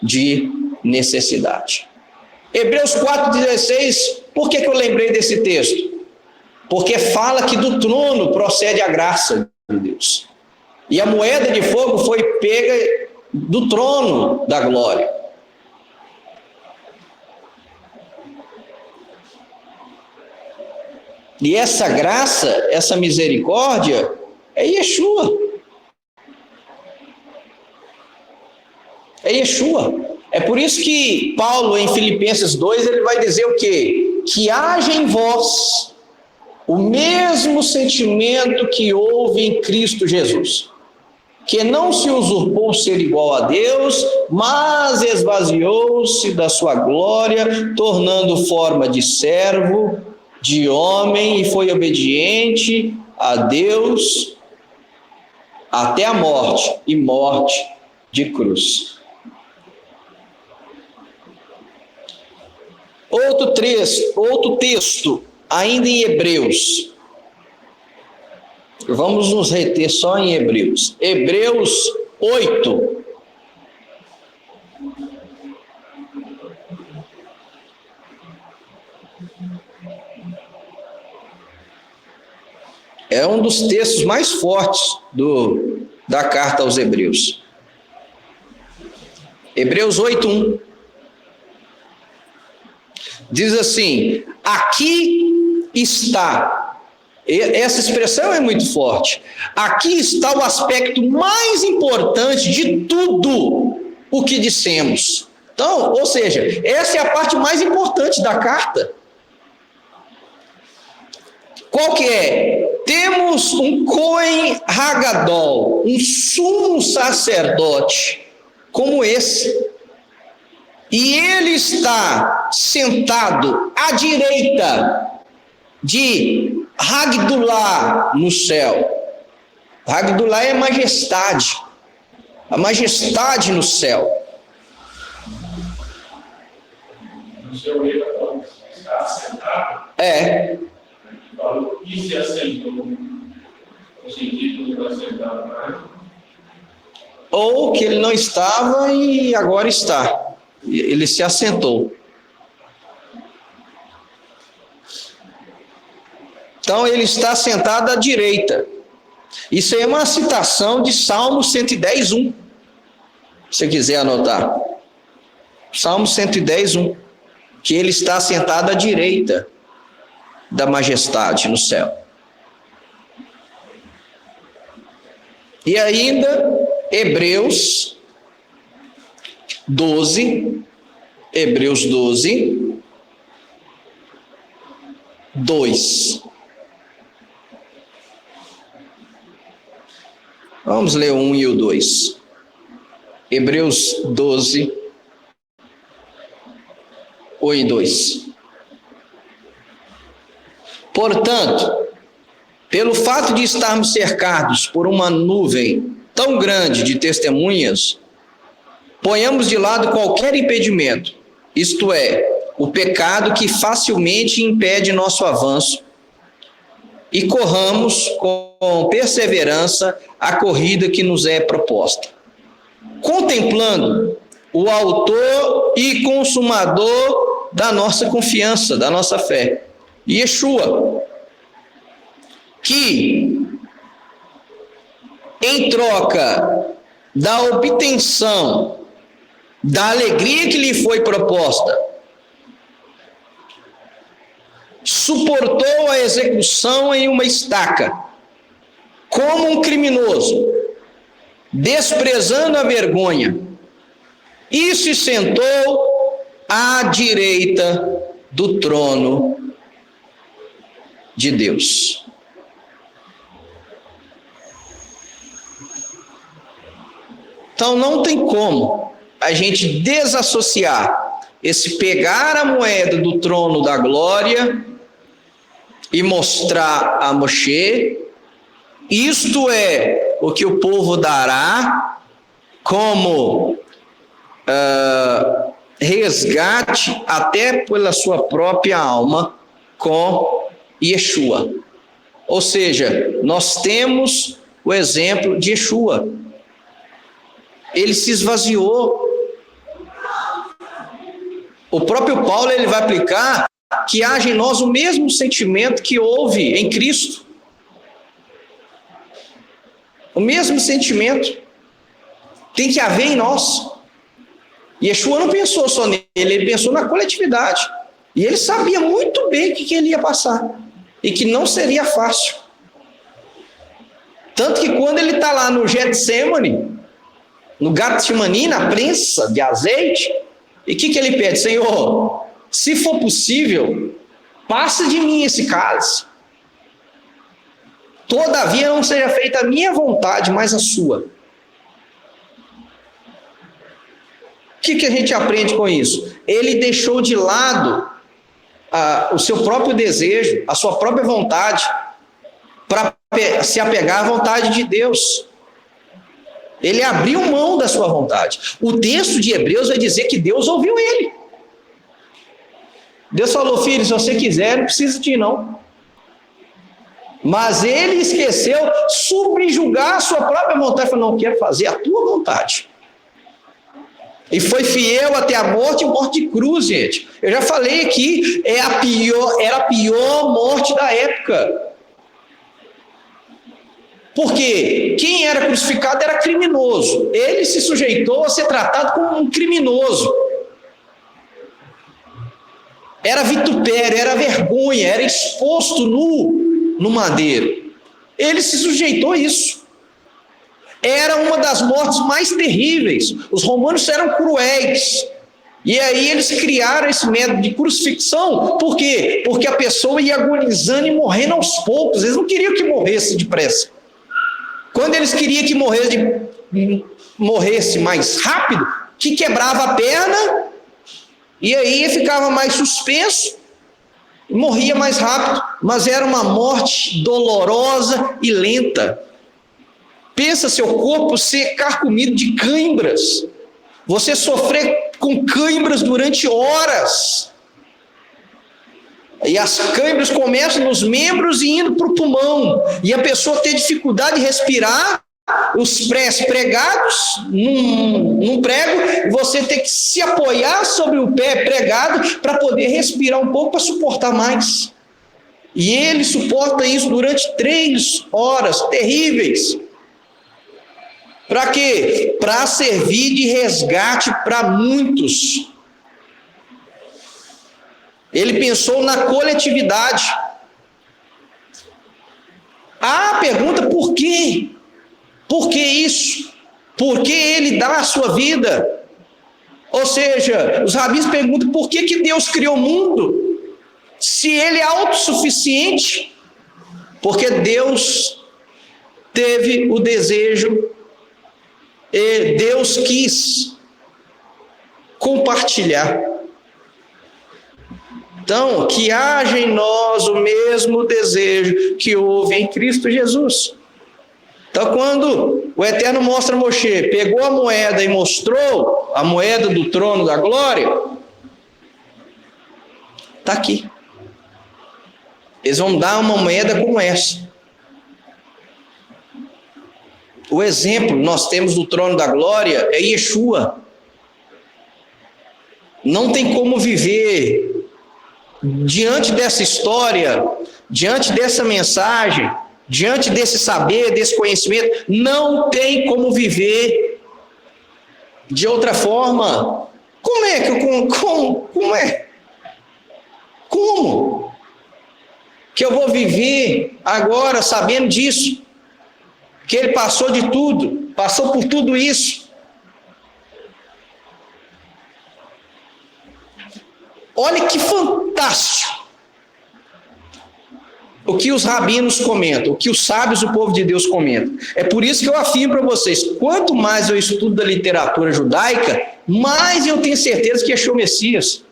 Speaker 1: de necessidade. Hebreus 4:16, por que eu lembrei desse texto? Porque fala que do trono procede a graça de Deus. E a moeda de fogo foi pega do trono da glória. E essa graça, essa misericórdia, é Yeshua. É Yeshua. É por isso que Paulo, em Filipenses 2, ele vai dizer o quê? Que haja em vós o mesmo sentimento que houve em Cristo Jesus, que não se usurpou ser igual a Deus, mas esvaziou-se da sua glória, tornando forma de servo, de homem, e foi obediente a Deus até a morte, e morte de cruz. Outro texto, ainda em Hebreus. Vamos nos reter só em Hebreus. Hebreus 8. É um dos textos mais fortes da carta aos Hebreus. Hebreus 8:1. Diz assim: aqui está, essa expressão é muito forte, aqui está o aspecto mais importante de tudo o que dissemos. Então, ou seja, essa é a parte mais importante da carta. Qual que é? Temos um Cohen Hagadol, um sumo sacerdote como esse. E ele está sentado à direita de Hagdullah no céu. Hagdullah é majestade, a majestade no céu.
Speaker 2: O seu está sentado?
Speaker 1: É.
Speaker 2: E se assentou? No sentido de estar sentado, né?
Speaker 1: Ou que ele não estava e agora está. Ele se assentou. Então ele está sentado à direita. Isso aí é uma citação de Salmo 110:1. Se você quiser anotar. Salmo 110:1. Que ele está sentado à direita da majestade no céu. E ainda Hebreus 12, 2. Vamos ler o 1 e o 2. Hebreus 12, 1 e 2. Portanto, pelo fato de estarmos cercados por uma nuvem tão grande de testemunhas, ponhamos de lado qualquer impedimento, isto é, o pecado que facilmente impede nosso avanço, e corramos com perseverança a corrida que nos é proposta, contemplando o autor e consumador da nossa confiança, da nossa fé, Yeshua, que, em troca da obtenção da alegria que lhe foi proposta, suportou a execução em uma estaca, como um criminoso, desprezando a vergonha, e se sentou à direita do trono de Deus. Então não tem como a gente desassociar esse pegar a moeda do trono da glória e mostrar a Moshe, isto é o que o povo dará como resgate até pela sua própria alma com Yeshua. Ou seja, nós temos o exemplo de Yeshua. Ele se esvaziou. O próprio Paulo ele vai aplicar que haja em nós o mesmo sentimento que houve em Cristo. O mesmo sentimento tem que haver em nós. Yeshua não pensou só nele, ele pensou na coletividade. E ele sabia muito bem o que ele ia passar. E que não seria fácil. Tanto que quando ele está lá no Getsemane, no Getsemane, na prensa de azeite, e o que ele pede? Senhor, se for possível, passa de mim esse cálice. Todavia não seja feita a minha vontade, mas a sua. O que a gente aprende com isso? Ele deixou de lado o seu próprio desejo, a sua própria vontade, para se apegar à vontade de Deus. Ele abriu mão da sua vontade. O texto de Hebreus vai dizer que Deus ouviu ele. Deus falou: filho, se você quiser, não precisa de ir não. Mas ele esqueceu subjugar a sua própria vontade. Falou: não, quero fazer a tua vontade. E foi fiel até a morte de cruz, gente. Eu já falei aqui, era a pior morte da época. Porque quem era crucificado era criminoso. Ele se sujeitou a ser tratado como um criminoso. Era vitupério, era vergonha, era exposto nu no madeiro. Ele se sujeitou a isso. Era uma das mortes mais terríveis. Os romanos eram cruéis. E aí eles criaram esse método de crucifixão. Por quê? Porque a pessoa ia agonizando e morrendo aos poucos. Eles não queriam que morresse depressa. Quando eles queriam que morresse mais rápido, que quebrava a perna, e aí ficava mais suspenso, morria mais rápido, mas era uma morte dolorosa e lenta. Pensa seu corpo ser carcomido de cãibras, você sofrer com cãibras durante horas, e as cãibras começam nos membros e indo para o pulmão, e a pessoa ter dificuldade de respirar, os pés pregados num prego, você tem que se apoiar sobre o pé pregado para poder respirar um pouco, para suportar mais. E ele suporta isso durante 3 horas terríveis. Para quê? Para servir de resgate para muitos. Ele pensou na coletividade. A pergunta: por quê? Por que isso? Por que ele dá a sua vida? Ou seja, os rabinos perguntam: por que Deus criou o mundo? Se ele é autossuficiente? Porque Deus teve o desejo, e Deus quis compartilhar. Então, que haja em nós o mesmo desejo que houve em Cristo Jesus. Então, quando o Eterno mostra a Moshe, pegou a moeda e mostrou a moeda do trono da glória, está aqui. Eles vão dar uma moeda como essa. O exemplo nós temos do trono da glória é Yeshua. Não tem como viver diante dessa história, diante dessa mensagem, diante desse saber, desse conhecimento. Não tem como viver de outra forma. Como que eu vou viver agora sabendo disso? Que ele passou de tudo, passou por tudo isso. Olha que fantástico o que os rabinos comentam, o que os sábios do povo de Deus comentam. É por isso que eu afirmo para vocês: quanto mais eu estudo da literatura judaica, mais eu tenho certeza que Yeshua é o Messias.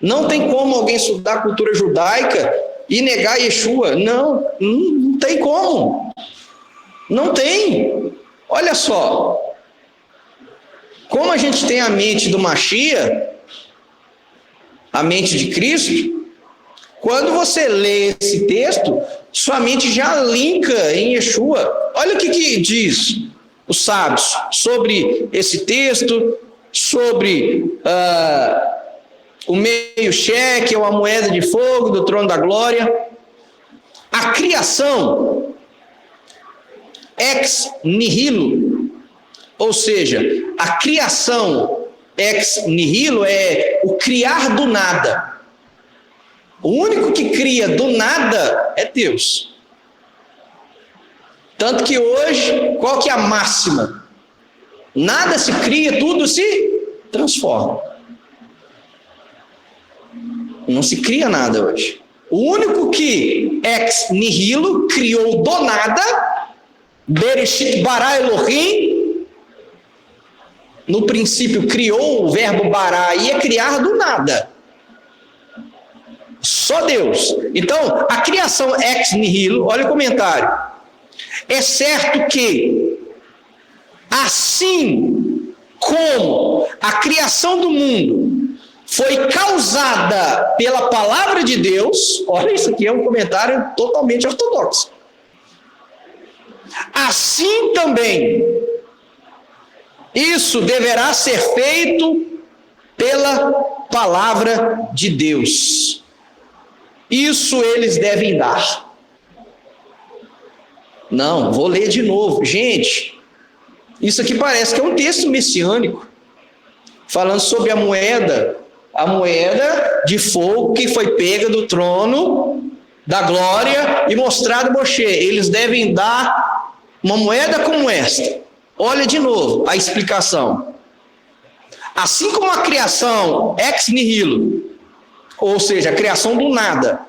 Speaker 1: Não tem como alguém estudar a cultura judaica e negar Yeshua. Não tem como. Não tem. Olha só, como a gente tem a mente do Mashiach, a mente de Cristo, quando você lê esse texto, sua mente já linka em Yeshua. Olha o que diz os sábios sobre esse texto, sobre o meio cheque, ou a moeda de fogo do trono da glória. A criação ex nihilo, ou seja, a criação ex nihilo é o criar do nada. O único que cria do nada é Deus. Tanto que hoje, qual que é a máxima? Nada se cria, tudo se transforma. Não se cria nada hoje. O único que ex nihilo criou do nada, Bereshit bara Elohim, no princípio criou, o verbo bara ia criar do nada. Só Deus. Então, a criação ex nihilo, olha o comentário. É certo que, assim como a criação do mundo foi causada pela palavra de Deus, olha, isso aqui é um comentário totalmente ortodoxo. Assim também, isso deverá ser feito pela palavra de Deus. Isso eles devem dar. Não, vou ler de novo. Gente, isso aqui parece que é um texto messiânico, falando sobre a moeda de fogo que foi pega do trono da glória e mostrado a Moshe. Eles devem dar uma moeda como esta. Olha de novo a explicação. Assim como a criação ex nihilo, ou seja, a criação do nada,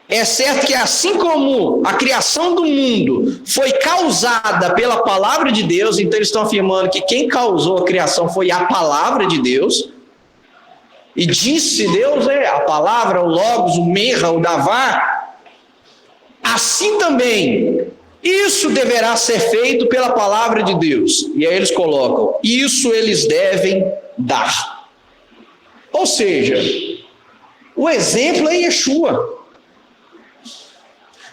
Speaker 1: é certo que assim como a criação do mundo foi causada pela palavra de Deus, então eles estão afirmando que quem causou a criação foi a palavra de Deus, e disse Deus, a palavra, o logos, o merra, o davá, assim também, isso deverá ser feito pela palavra de Deus. E aí eles colocam, isso eles devem dar. Ou seja, o exemplo é Yeshua.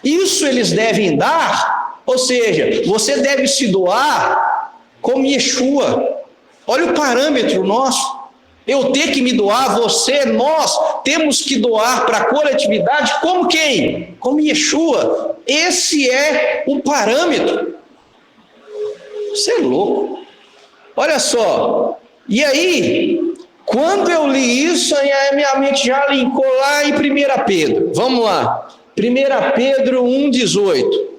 Speaker 1: Isso eles devem dar, ou seja, você deve se doar como Yeshua. Olha o parâmetro nosso. Eu ter que me doar, você, nós temos que doar para a coletividade como quem? Como Yeshua. Esse é o parâmetro. Você é louco. Olha só. E aí, quando eu li isso, a minha mente já linkou lá em 1 Pedro. Vamos lá. 1 Pedro 1,18.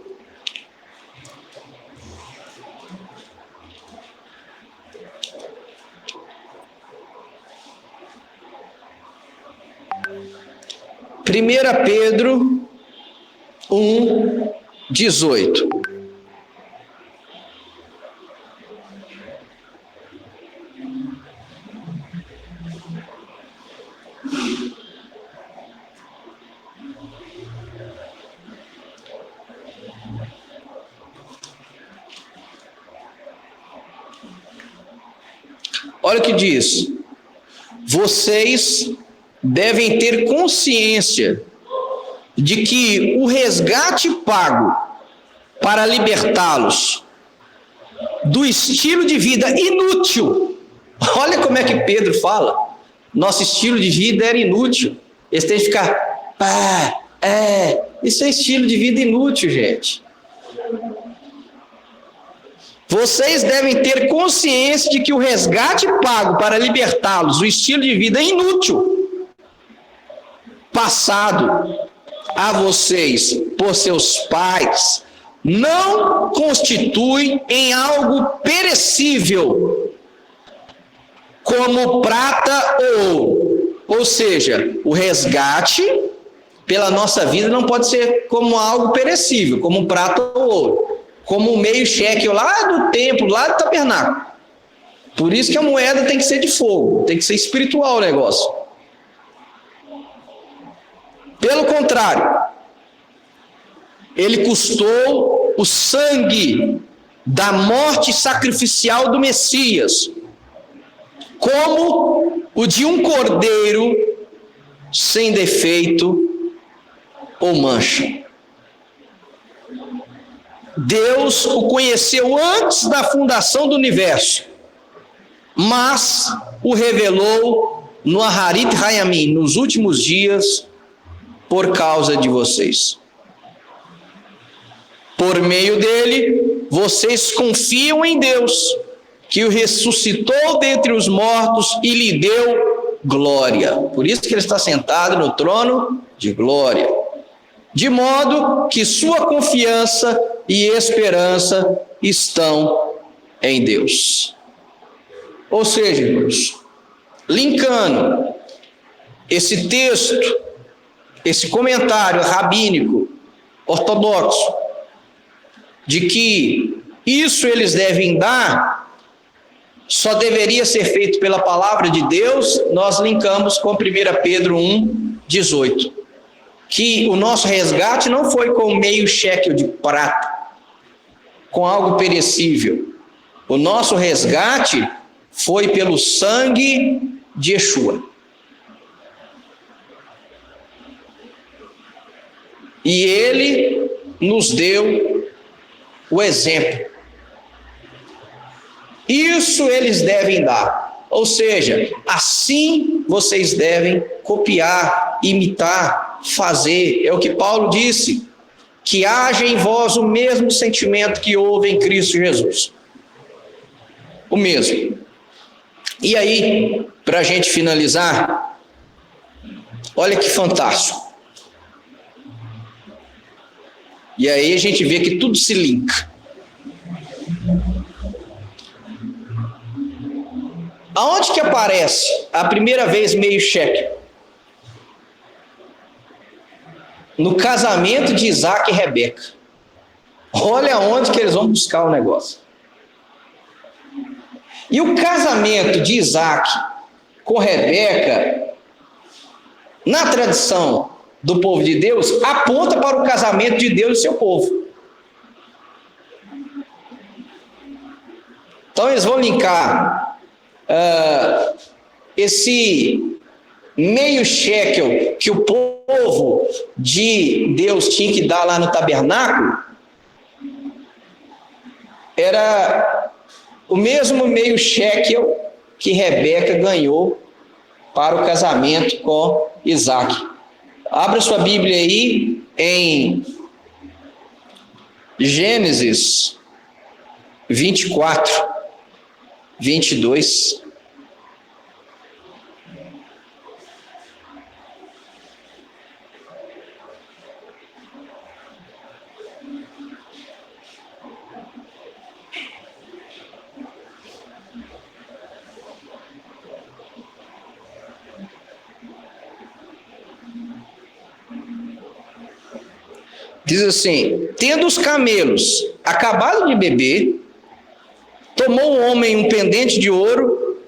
Speaker 1: Primeira Pedro 1,18. Olha o que diz. Vocês devem ter consciência de que o resgate pago para libertá-los do estilo de vida inútil. Olha como é que Pedro fala. Nosso estilo de vida era inútil. Eles têm que ficar, isso é estilo de vida inútil, gente. Vocês devem ter consciência de que o resgate pago para libertá-los do estilo de vida inútil, passado a vocês por seus pais, não constitui em algo perecível, como prata ou ouro. Ou seja, o resgate pela nossa vida não pode ser como algo perecível, como prata ou ouro. Como o meio shekel lá do templo, lá do tabernáculo. Por isso que a moeda tem que ser de fogo, tem que ser espiritual o negócio. Pelo contrário, ele custou o sangue da morte sacrificial do Messias, como o de um cordeiro sem defeito ou mancha. Deus o conheceu antes da fundação do universo, mas o revelou no Aharit Hayamim, nos últimos dias, por causa de vocês. Por meio dele, vocês confiam em Deus, que o ressuscitou dentre os mortos e lhe deu glória. Por isso que ele está sentado no trono de glória. De modo que sua confiança e esperança estão em Deus. Ou seja, irmãos, linkando esse texto, esse comentário rabínico, ortodoxo, de que isso eles devem dar, só deveria ser feito pela palavra de Deus, nós linkamos com 1 Pedro 1,18. Que o nosso resgate não foi com meio shekel de prata, com algo perecível. O nosso resgate foi pelo sangue de Yeshua. E ele nos deu o exemplo. Isso eles devem dar. Ou seja, assim vocês devem copiar, imitar, fazer. É o que Paulo disse. Que haja em vós o mesmo sentimento que houve em Cristo Jesus. O mesmo. E aí, para a gente finalizar, olha que fantástico. E aí a gente vê que tudo se linka. Aonde que aparece a primeira vez meio shekel? No casamento de Isaac e Rebeca. Olha onde que eles vão buscar o negócio. E o casamento de Isaac com Rebeca, na tradição do povo de Deus, aponta para o casamento de Deus e seu povo. Então eles vão linkar esse meio shekel que o povo de Deus tinha que dar lá no tabernáculo, era o mesmo meio shekel que Rebeca ganhou para o casamento com Isaac. Abra sua Bíblia aí em Gênesis 24, 22. Diz assim: tendo os camelos acabado de beber, tomou o homem um pendente de ouro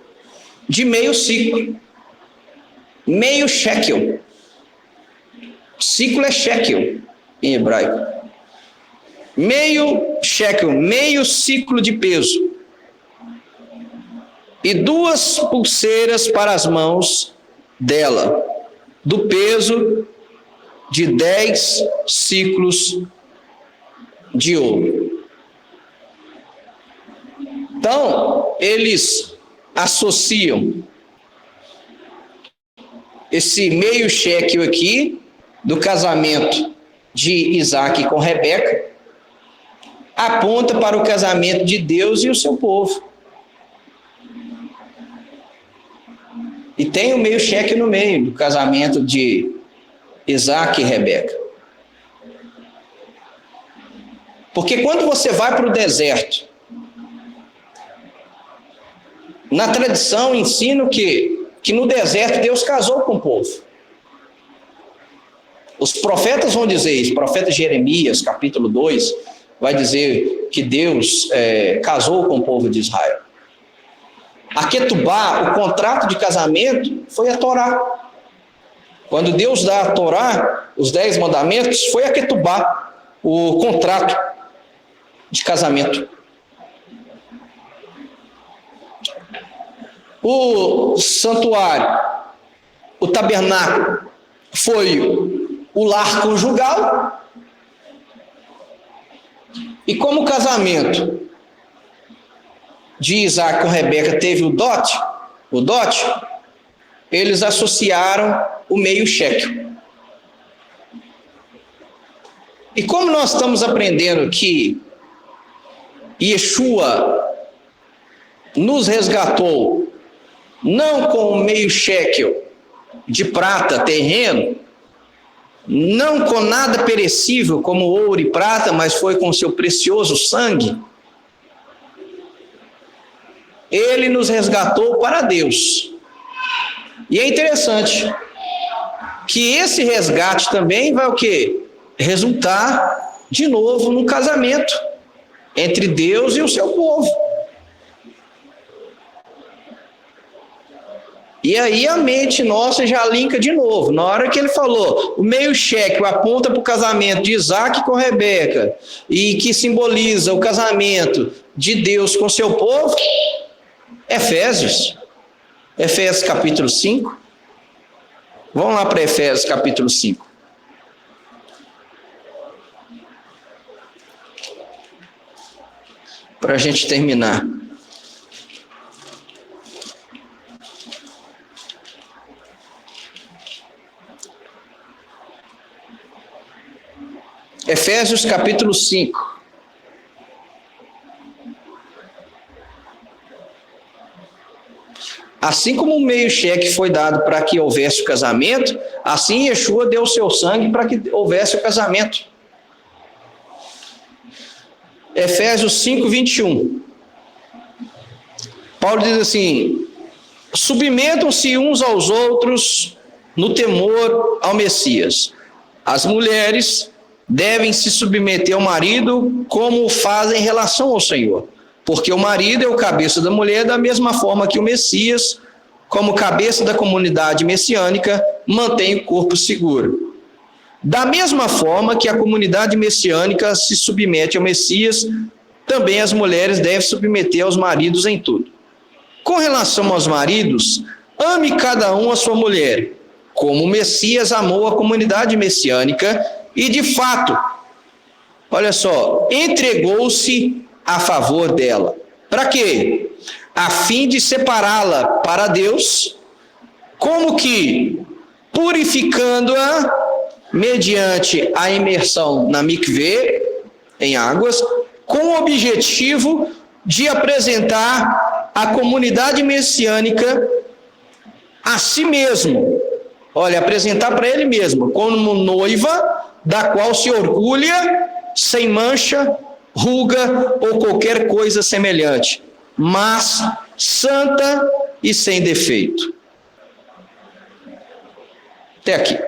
Speaker 1: de meio ciclo, meio shekel. Ciclo é shekel em hebraico. Meio shekel, meio ciclo de peso. E 2 pulseiras para as mãos dela, do peso de 10 ciclos de ouro. Então, eles associam esse meio shekel aqui, do casamento de Isaac com Rebeca, aponta para o casamento de Deus e o seu povo. E tem o meio shekel no meio do casamento de Isaac e Rebeca. Porque quando você vai para o deserto, na tradição ensina que no deserto Deus casou com o povo. Os profetas vão dizer isso. O profeta Jeremias, capítulo 2, vai dizer que Deus casou com o povo de Israel. A Ketubá, o contrato de casamento, foi a Torá. Quando Deus dá a Torá, os 10 mandamentos, foi a Ketubá, o contrato de casamento. O santuário, o tabernáculo, foi o lar conjugal. E como o casamento de Isaac com Rebeca teve o dote, eles associaram o meio shekel. E como nós estamos aprendendo que Yeshua nos resgatou não com o meio shekel de prata terreno, não com nada perecível como ouro e prata, mas foi com seu precioso sangue, ele nos resgatou para Deus. E é interessante que esse resgate também vai o quê? Resultar de novo num casamento entre Deus e o seu povo. E aí a mente nossa já linka de novo. Na hora que ele falou, o meio shekel aponta para o casamento de Isaac com Rebeca, e que simboliza o casamento de Deus com seu povo, Efésios capítulo 5. Vamos lá para Efésios capítulo 5. Para a gente terminar. Efésios capítulo 5. Assim como o meio shekel foi dado para que houvesse o casamento, assim Yeshua deu o seu sangue para que houvesse o casamento. Efésios 5, 21. Paulo diz assim: submetam-se uns aos outros no temor ao Messias. As mulheres devem se submeter ao marido como o fazem em relação ao Senhor, porque o marido é o cabeça da mulher, da mesma forma que o Messias, como cabeça da comunidade messiânica, mantém o corpo seguro. Da mesma forma que a comunidade messiânica se submete ao Messias, também as mulheres devem submeter aos maridos em tudo. Com relação aos maridos, ame cada um a sua mulher, como o Messias amou a comunidade messiânica e, de fato, olha só, entregou-se a favor dela. Para quê? A fim de separá-la para Deus, como que purificando-a mediante a imersão na mikvê, em águas, com o objetivo de apresentar a comunidade messiânica a si mesmo. Olha, apresentar para ele mesmo, como noiva da qual se orgulha, sem mancha, ruga ou qualquer coisa semelhante, mas santa e sem defeito. Até aqui.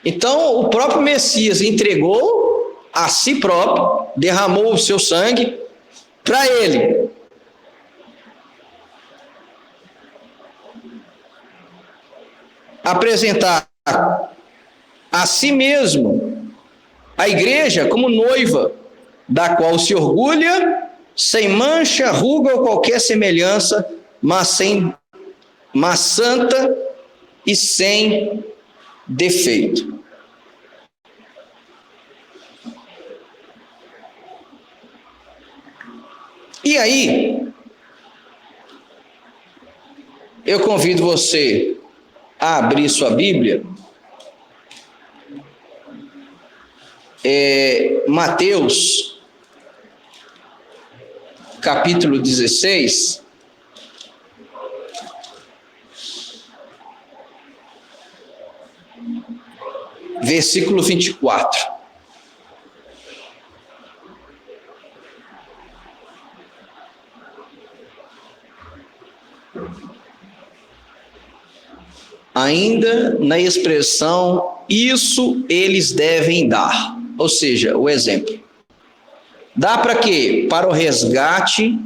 Speaker 1: Então, o próprio Messias entregou a si próprio, derramou o seu sangue para ele. Apresentar a si mesmo a igreja como noiva, da qual se orgulha, sem mancha, ruga ou qualquer semelhança, mas santa e sem defeito. E aí, eu convido você a abrir sua Bíblia, Mateus, capítulo 16, versículo 24. Ainda na expressão, isso eles devem dar. Ou seja, o exemplo. Dá para quê? Para o resgate,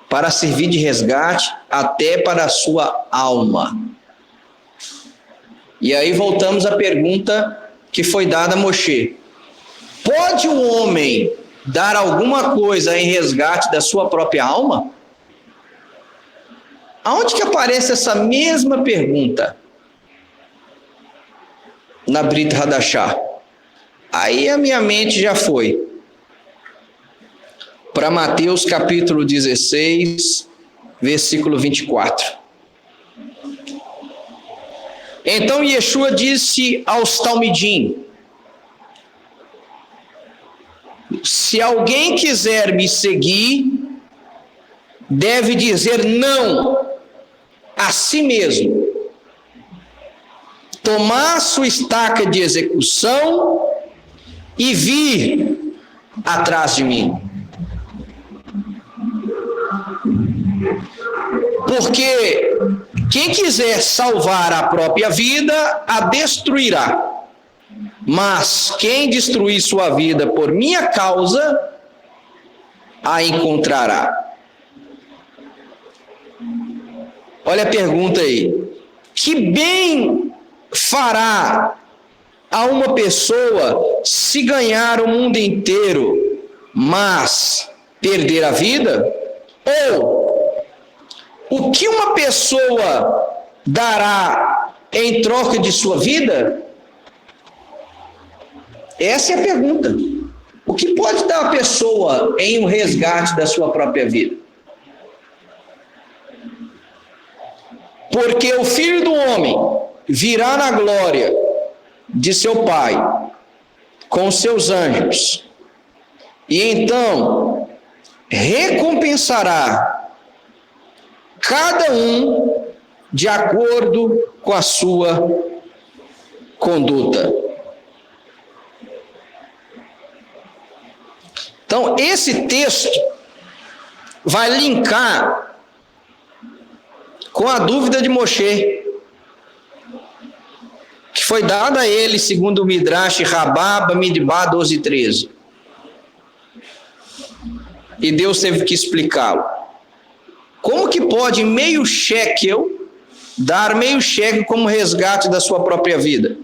Speaker 1: para servir de resgate, até para a sua alma. E aí voltamos à pergunta que foi dada a Moshe. Pode um homem dar alguma coisa em resgate da sua própria alma? Aonde que aparece essa mesma pergunta? Na Brit Hadashah. Aí a minha mente já foi para Mateus capítulo 16, versículo 24. Então Yeshua disse aos Talmidim: se alguém quiser me seguir, deve dizer não a si mesmo, tomar sua estaca de execução e vir atrás de mim. Porque quem quiser salvar a própria vida, a destruirá. Mas quem destruir sua vida por minha causa, a encontrará. Olha a pergunta aí. Que bem fará a uma pessoa se ganhar o mundo inteiro, mas perder a vida? Ou o que uma pessoa dará em troca de sua vida? Essa é a pergunta. O que pode dar a pessoa em um resgate da sua própria vida? Porque o Filho do Homem virá na glória de seu Pai com os seus anjos, e então recompensará cada um de acordo com a sua conduta. Então, esse texto vai linkar com a dúvida de Moshe, que foi dada a ele, segundo o Midrash Rabá Bamidbar 12:13. E Deus teve que explicá-lo. Como que pode meio shekel dar meio shekel como resgate da sua própria vida?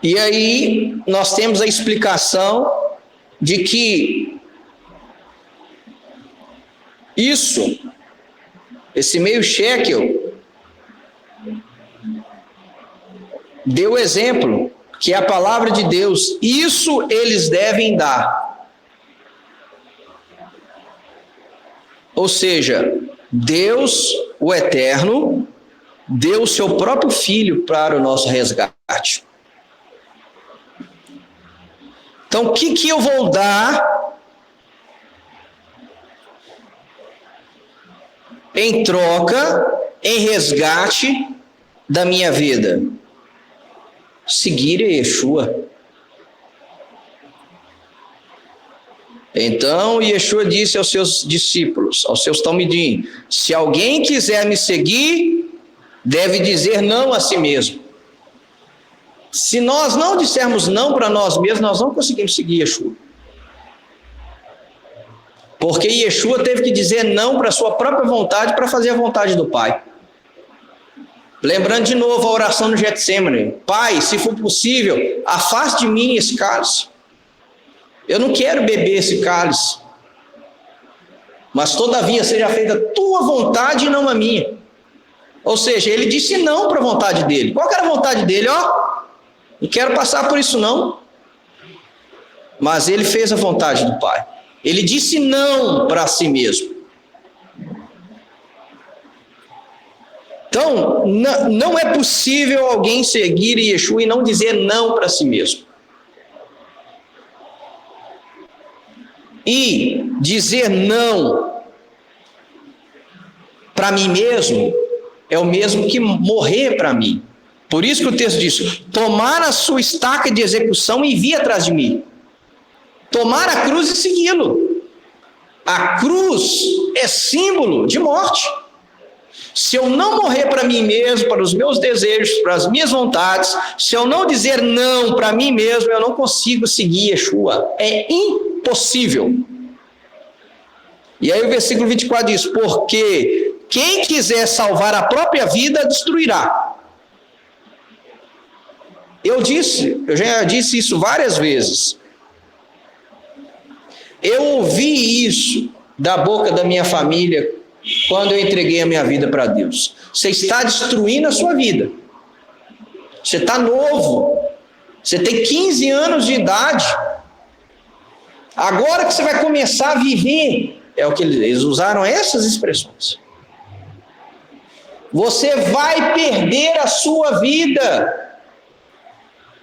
Speaker 1: E aí nós temos a explicação de que esse meio shekel, deu exemplo, que é a palavra de Deus, isso eles devem dar. Ou seja, Deus, o Eterno, deu o seu próprio Filho para o nosso resgate. Então, o que eu vou dar em troca, em resgate da minha vida? Seguir a Yeshua. Então, Yeshua disse aos seus discípulos, aos seus talmidim: se alguém quiser me seguir, deve dizer não a si mesmo. Se nós não dissermos não para nós mesmos, nós não conseguimos seguir Yeshua. Porque Yeshua teve que dizer não para a sua própria vontade para fazer a vontade do Pai. Lembrando de novo a oração no Getsemane: Pai, se for possível, afaste de mim esse cálice. Eu não quero beber esse cálice, mas todavia seja feita a tua vontade e não a minha. Ou seja, ele disse não para a vontade dele. Qual que era a vontade dele? Não quero passar por isso não. Mas ele fez a vontade do Pai. Ele disse não para si mesmo. Então, não é possível alguém seguir Yeshua e não dizer não para si mesmo. E dizer não para mim mesmo é o mesmo que morrer para mim. Por isso que o texto diz: tomar a sua estaca de execução e vir atrás de mim. Tomar a cruz e segui-lo. A cruz é símbolo de morte. Se eu não morrer para mim mesmo, para os meus desejos, para as minhas vontades, se eu não dizer não para mim mesmo, eu não consigo seguir Yeshua. É impossível. E aí o versículo 24 diz: porque quem quiser salvar a própria vida, destruirá. Eu já disse isso várias vezes. Eu ouvi isso da boca da minha família quando eu entreguei a minha vida para Deus. Você está destruindo a sua vida. Você está novo. Você tem 15 anos de idade. Agora que você vai começar a viver, é o que eles usaram essas expressões. Você vai perder a sua vida.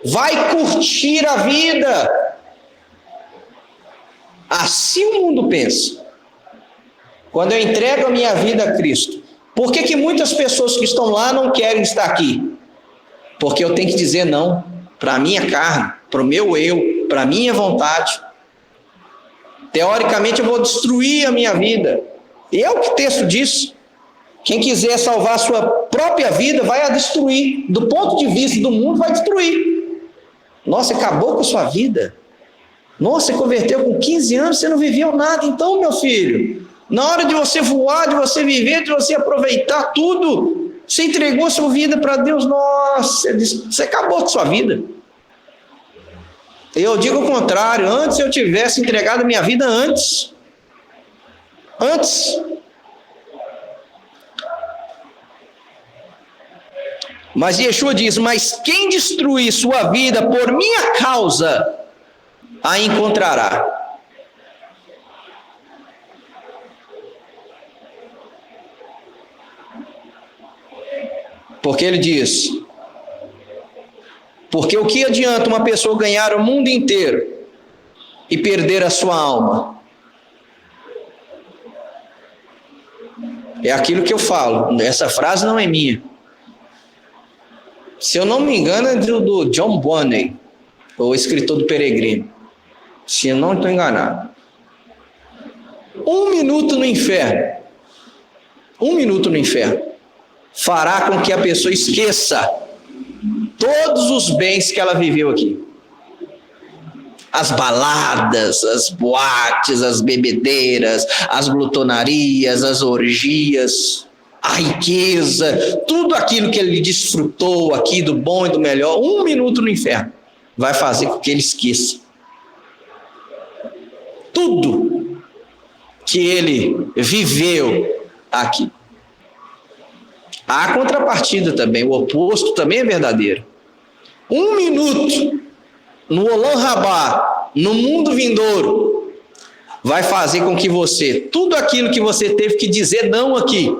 Speaker 1: Vai curtir a vida. Assim o mundo pensa. Quando eu entrego a minha vida a Cristo. Por que muitas pessoas que estão lá não querem estar aqui? Porque eu tenho que dizer não para a minha carne, para o meu eu, para a minha vontade. Teoricamente eu vou destruir a minha vida. E é o que o texto diz. Quem quiser salvar a sua própria vida vai a destruir. Do ponto de vista do mundo, vai destruir. Nossa, acabou com a sua vida. Nossa, você converteu com 15 anos, você não viveu nada. Então, meu filho, na hora de você voar, de você viver, de você aproveitar tudo, você entregou a sua vida para Deus. Nossa, você acabou com a sua vida. Eu digo o contrário: antes eu tivesse entregado a minha vida antes. Mas Yeshua diz: mas quem destruir sua vida por minha causa, a encontrará. Porque ele diz: porque o que adianta uma pessoa ganhar o mundo inteiro e perder a sua alma? É aquilo que eu falo. Essa frase não é minha. Se eu não me engano, é do John Bonnet. ou escritor do Peregrino, se eu não estou enganado. 1 minuto no inferno, 1 minuto no inferno, fará com que a pessoa esqueça todos os bens que ela viveu aqui. As baladas, as boates, as bebedeiras, as glutonarias, as orgias, a riqueza, tudo aquilo que ele desfrutou aqui do bom e do melhor, 1 minuto no inferno vai fazer com que ele esqueça tudo que ele viveu aqui. Há contrapartida também, o oposto também é verdadeiro. 1 minuto no Olam Rabá, no mundo vindouro, vai fazer com que você, tudo aquilo que você teve que dizer não aqui,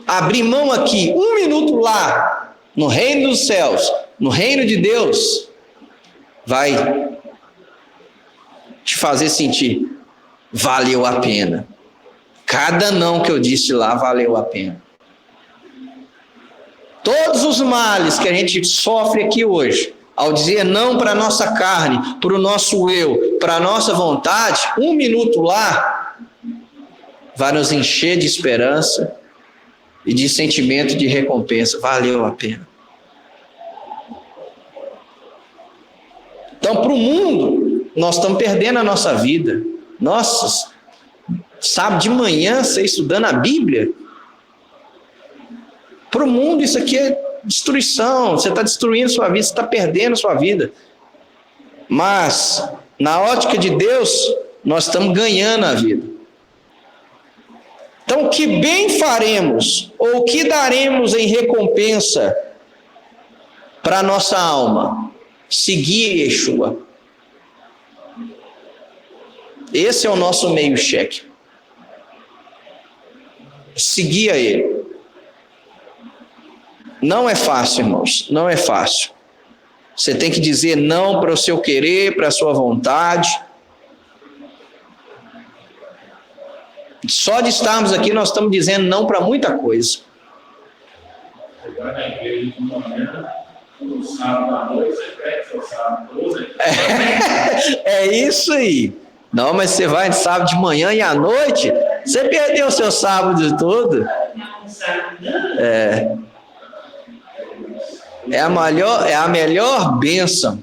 Speaker 1: abrir mão aqui, 1 minuto lá, no reino dos céus, no reino de Deus, vai te fazer sentir, valeu a pena. Cada não que eu disse lá valeu a pena. Todos os males que a gente sofre aqui hoje, ao dizer não para a nossa carne, para o nosso eu, para a nossa vontade, 1 minuto lá, vai nos encher de esperança e de sentimento de recompensa. Valeu a pena. Então, para o mundo, nós estamos perdendo a nossa vida. Nossa, sábado de manhã, você estudando a Bíblia? Para o mundo, isso aqui é destruição. Você está destruindo sua vida, você está perdendo sua vida. Mas, na ótica de Deus, nós estamos ganhando a vida. Então, que bem faremos, ou que daremos em recompensa para a nossa alma? Seguir Yeshua. Esse é o nosso meio-cheque. Seguir a Ele. Não é fácil, irmãos, não é fácil. Você tem que dizer não para o seu querer, para a sua vontade. Só de estarmos aqui, nós estamos dizendo não para muita coisa.
Speaker 2: Chegar na igreja de manhã, no sábado à noite, você pede seu sábado 12.
Speaker 1: É isso aí. Não, mas você vai de sábado de manhã e à noite, você perdeu o seu sábado todo. É a melhor bênção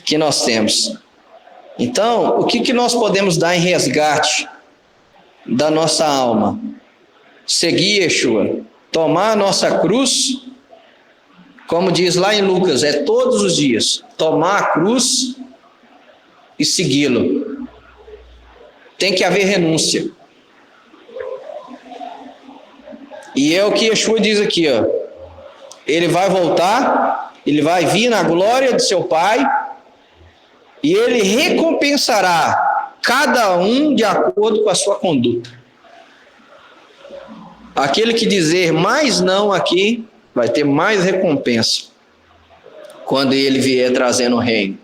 Speaker 1: que nós temos. Então, o que nós podemos dar em resgate da nossa alma? Seguir Yeshua, tomar a nossa cruz, como diz lá em Lucas, é todos os dias, tomar a cruz e segui-lo. Tem que haver renúncia. E é o que Yeshua diz aqui, ó. Ele vai voltar, ele vai vir na glória de seu Pai, e ele recompensará cada um de acordo com a sua conduta. Aquele que dizer mais não aqui, vai ter mais recompensa quando ele vier trazendo o reino.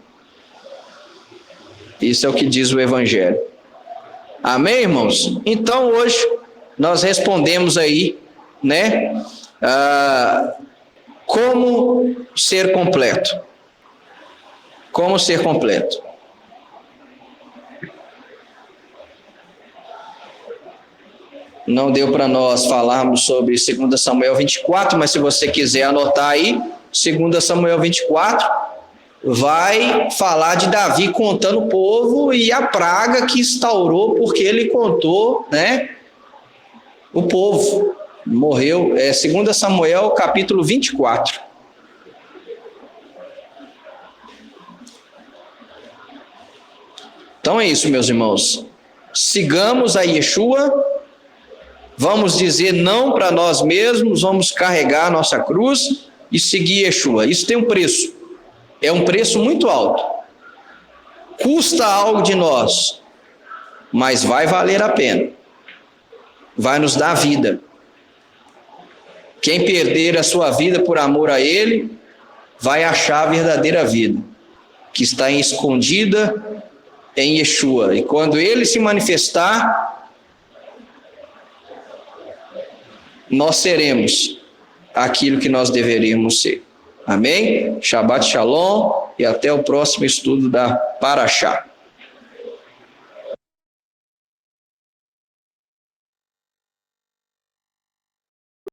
Speaker 1: Isso é o que diz o Evangelho. Amém, irmãos? Então hoje nós respondemos aí, né? Como ser completo? Como ser completo? Não deu para nós falarmos sobre 2 Samuel 24, mas se você quiser anotar aí, 2 Samuel 24 vai falar de Davi contando o povo e a praga que instaurou porque ele contou, né? O povo morreu. 2 Samuel capítulo 24. Então é isso, meus irmãos. Sigamos a Yeshua. Vamos dizer não para nós mesmos, vamos carregar a nossa cruz e seguir Yeshua. Isso tem um preço. É um preço muito alto. Custa algo de nós, mas vai valer a pena. Vai nos dar vida. Quem perder a sua vida por amor a Ele, vai achar a verdadeira vida, que está escondida em Yeshua. E quando Ele se manifestar, nós seremos aquilo que nós deveríamos ser. Amém? Shabbat Shalom e até o próximo estudo da Paraxá.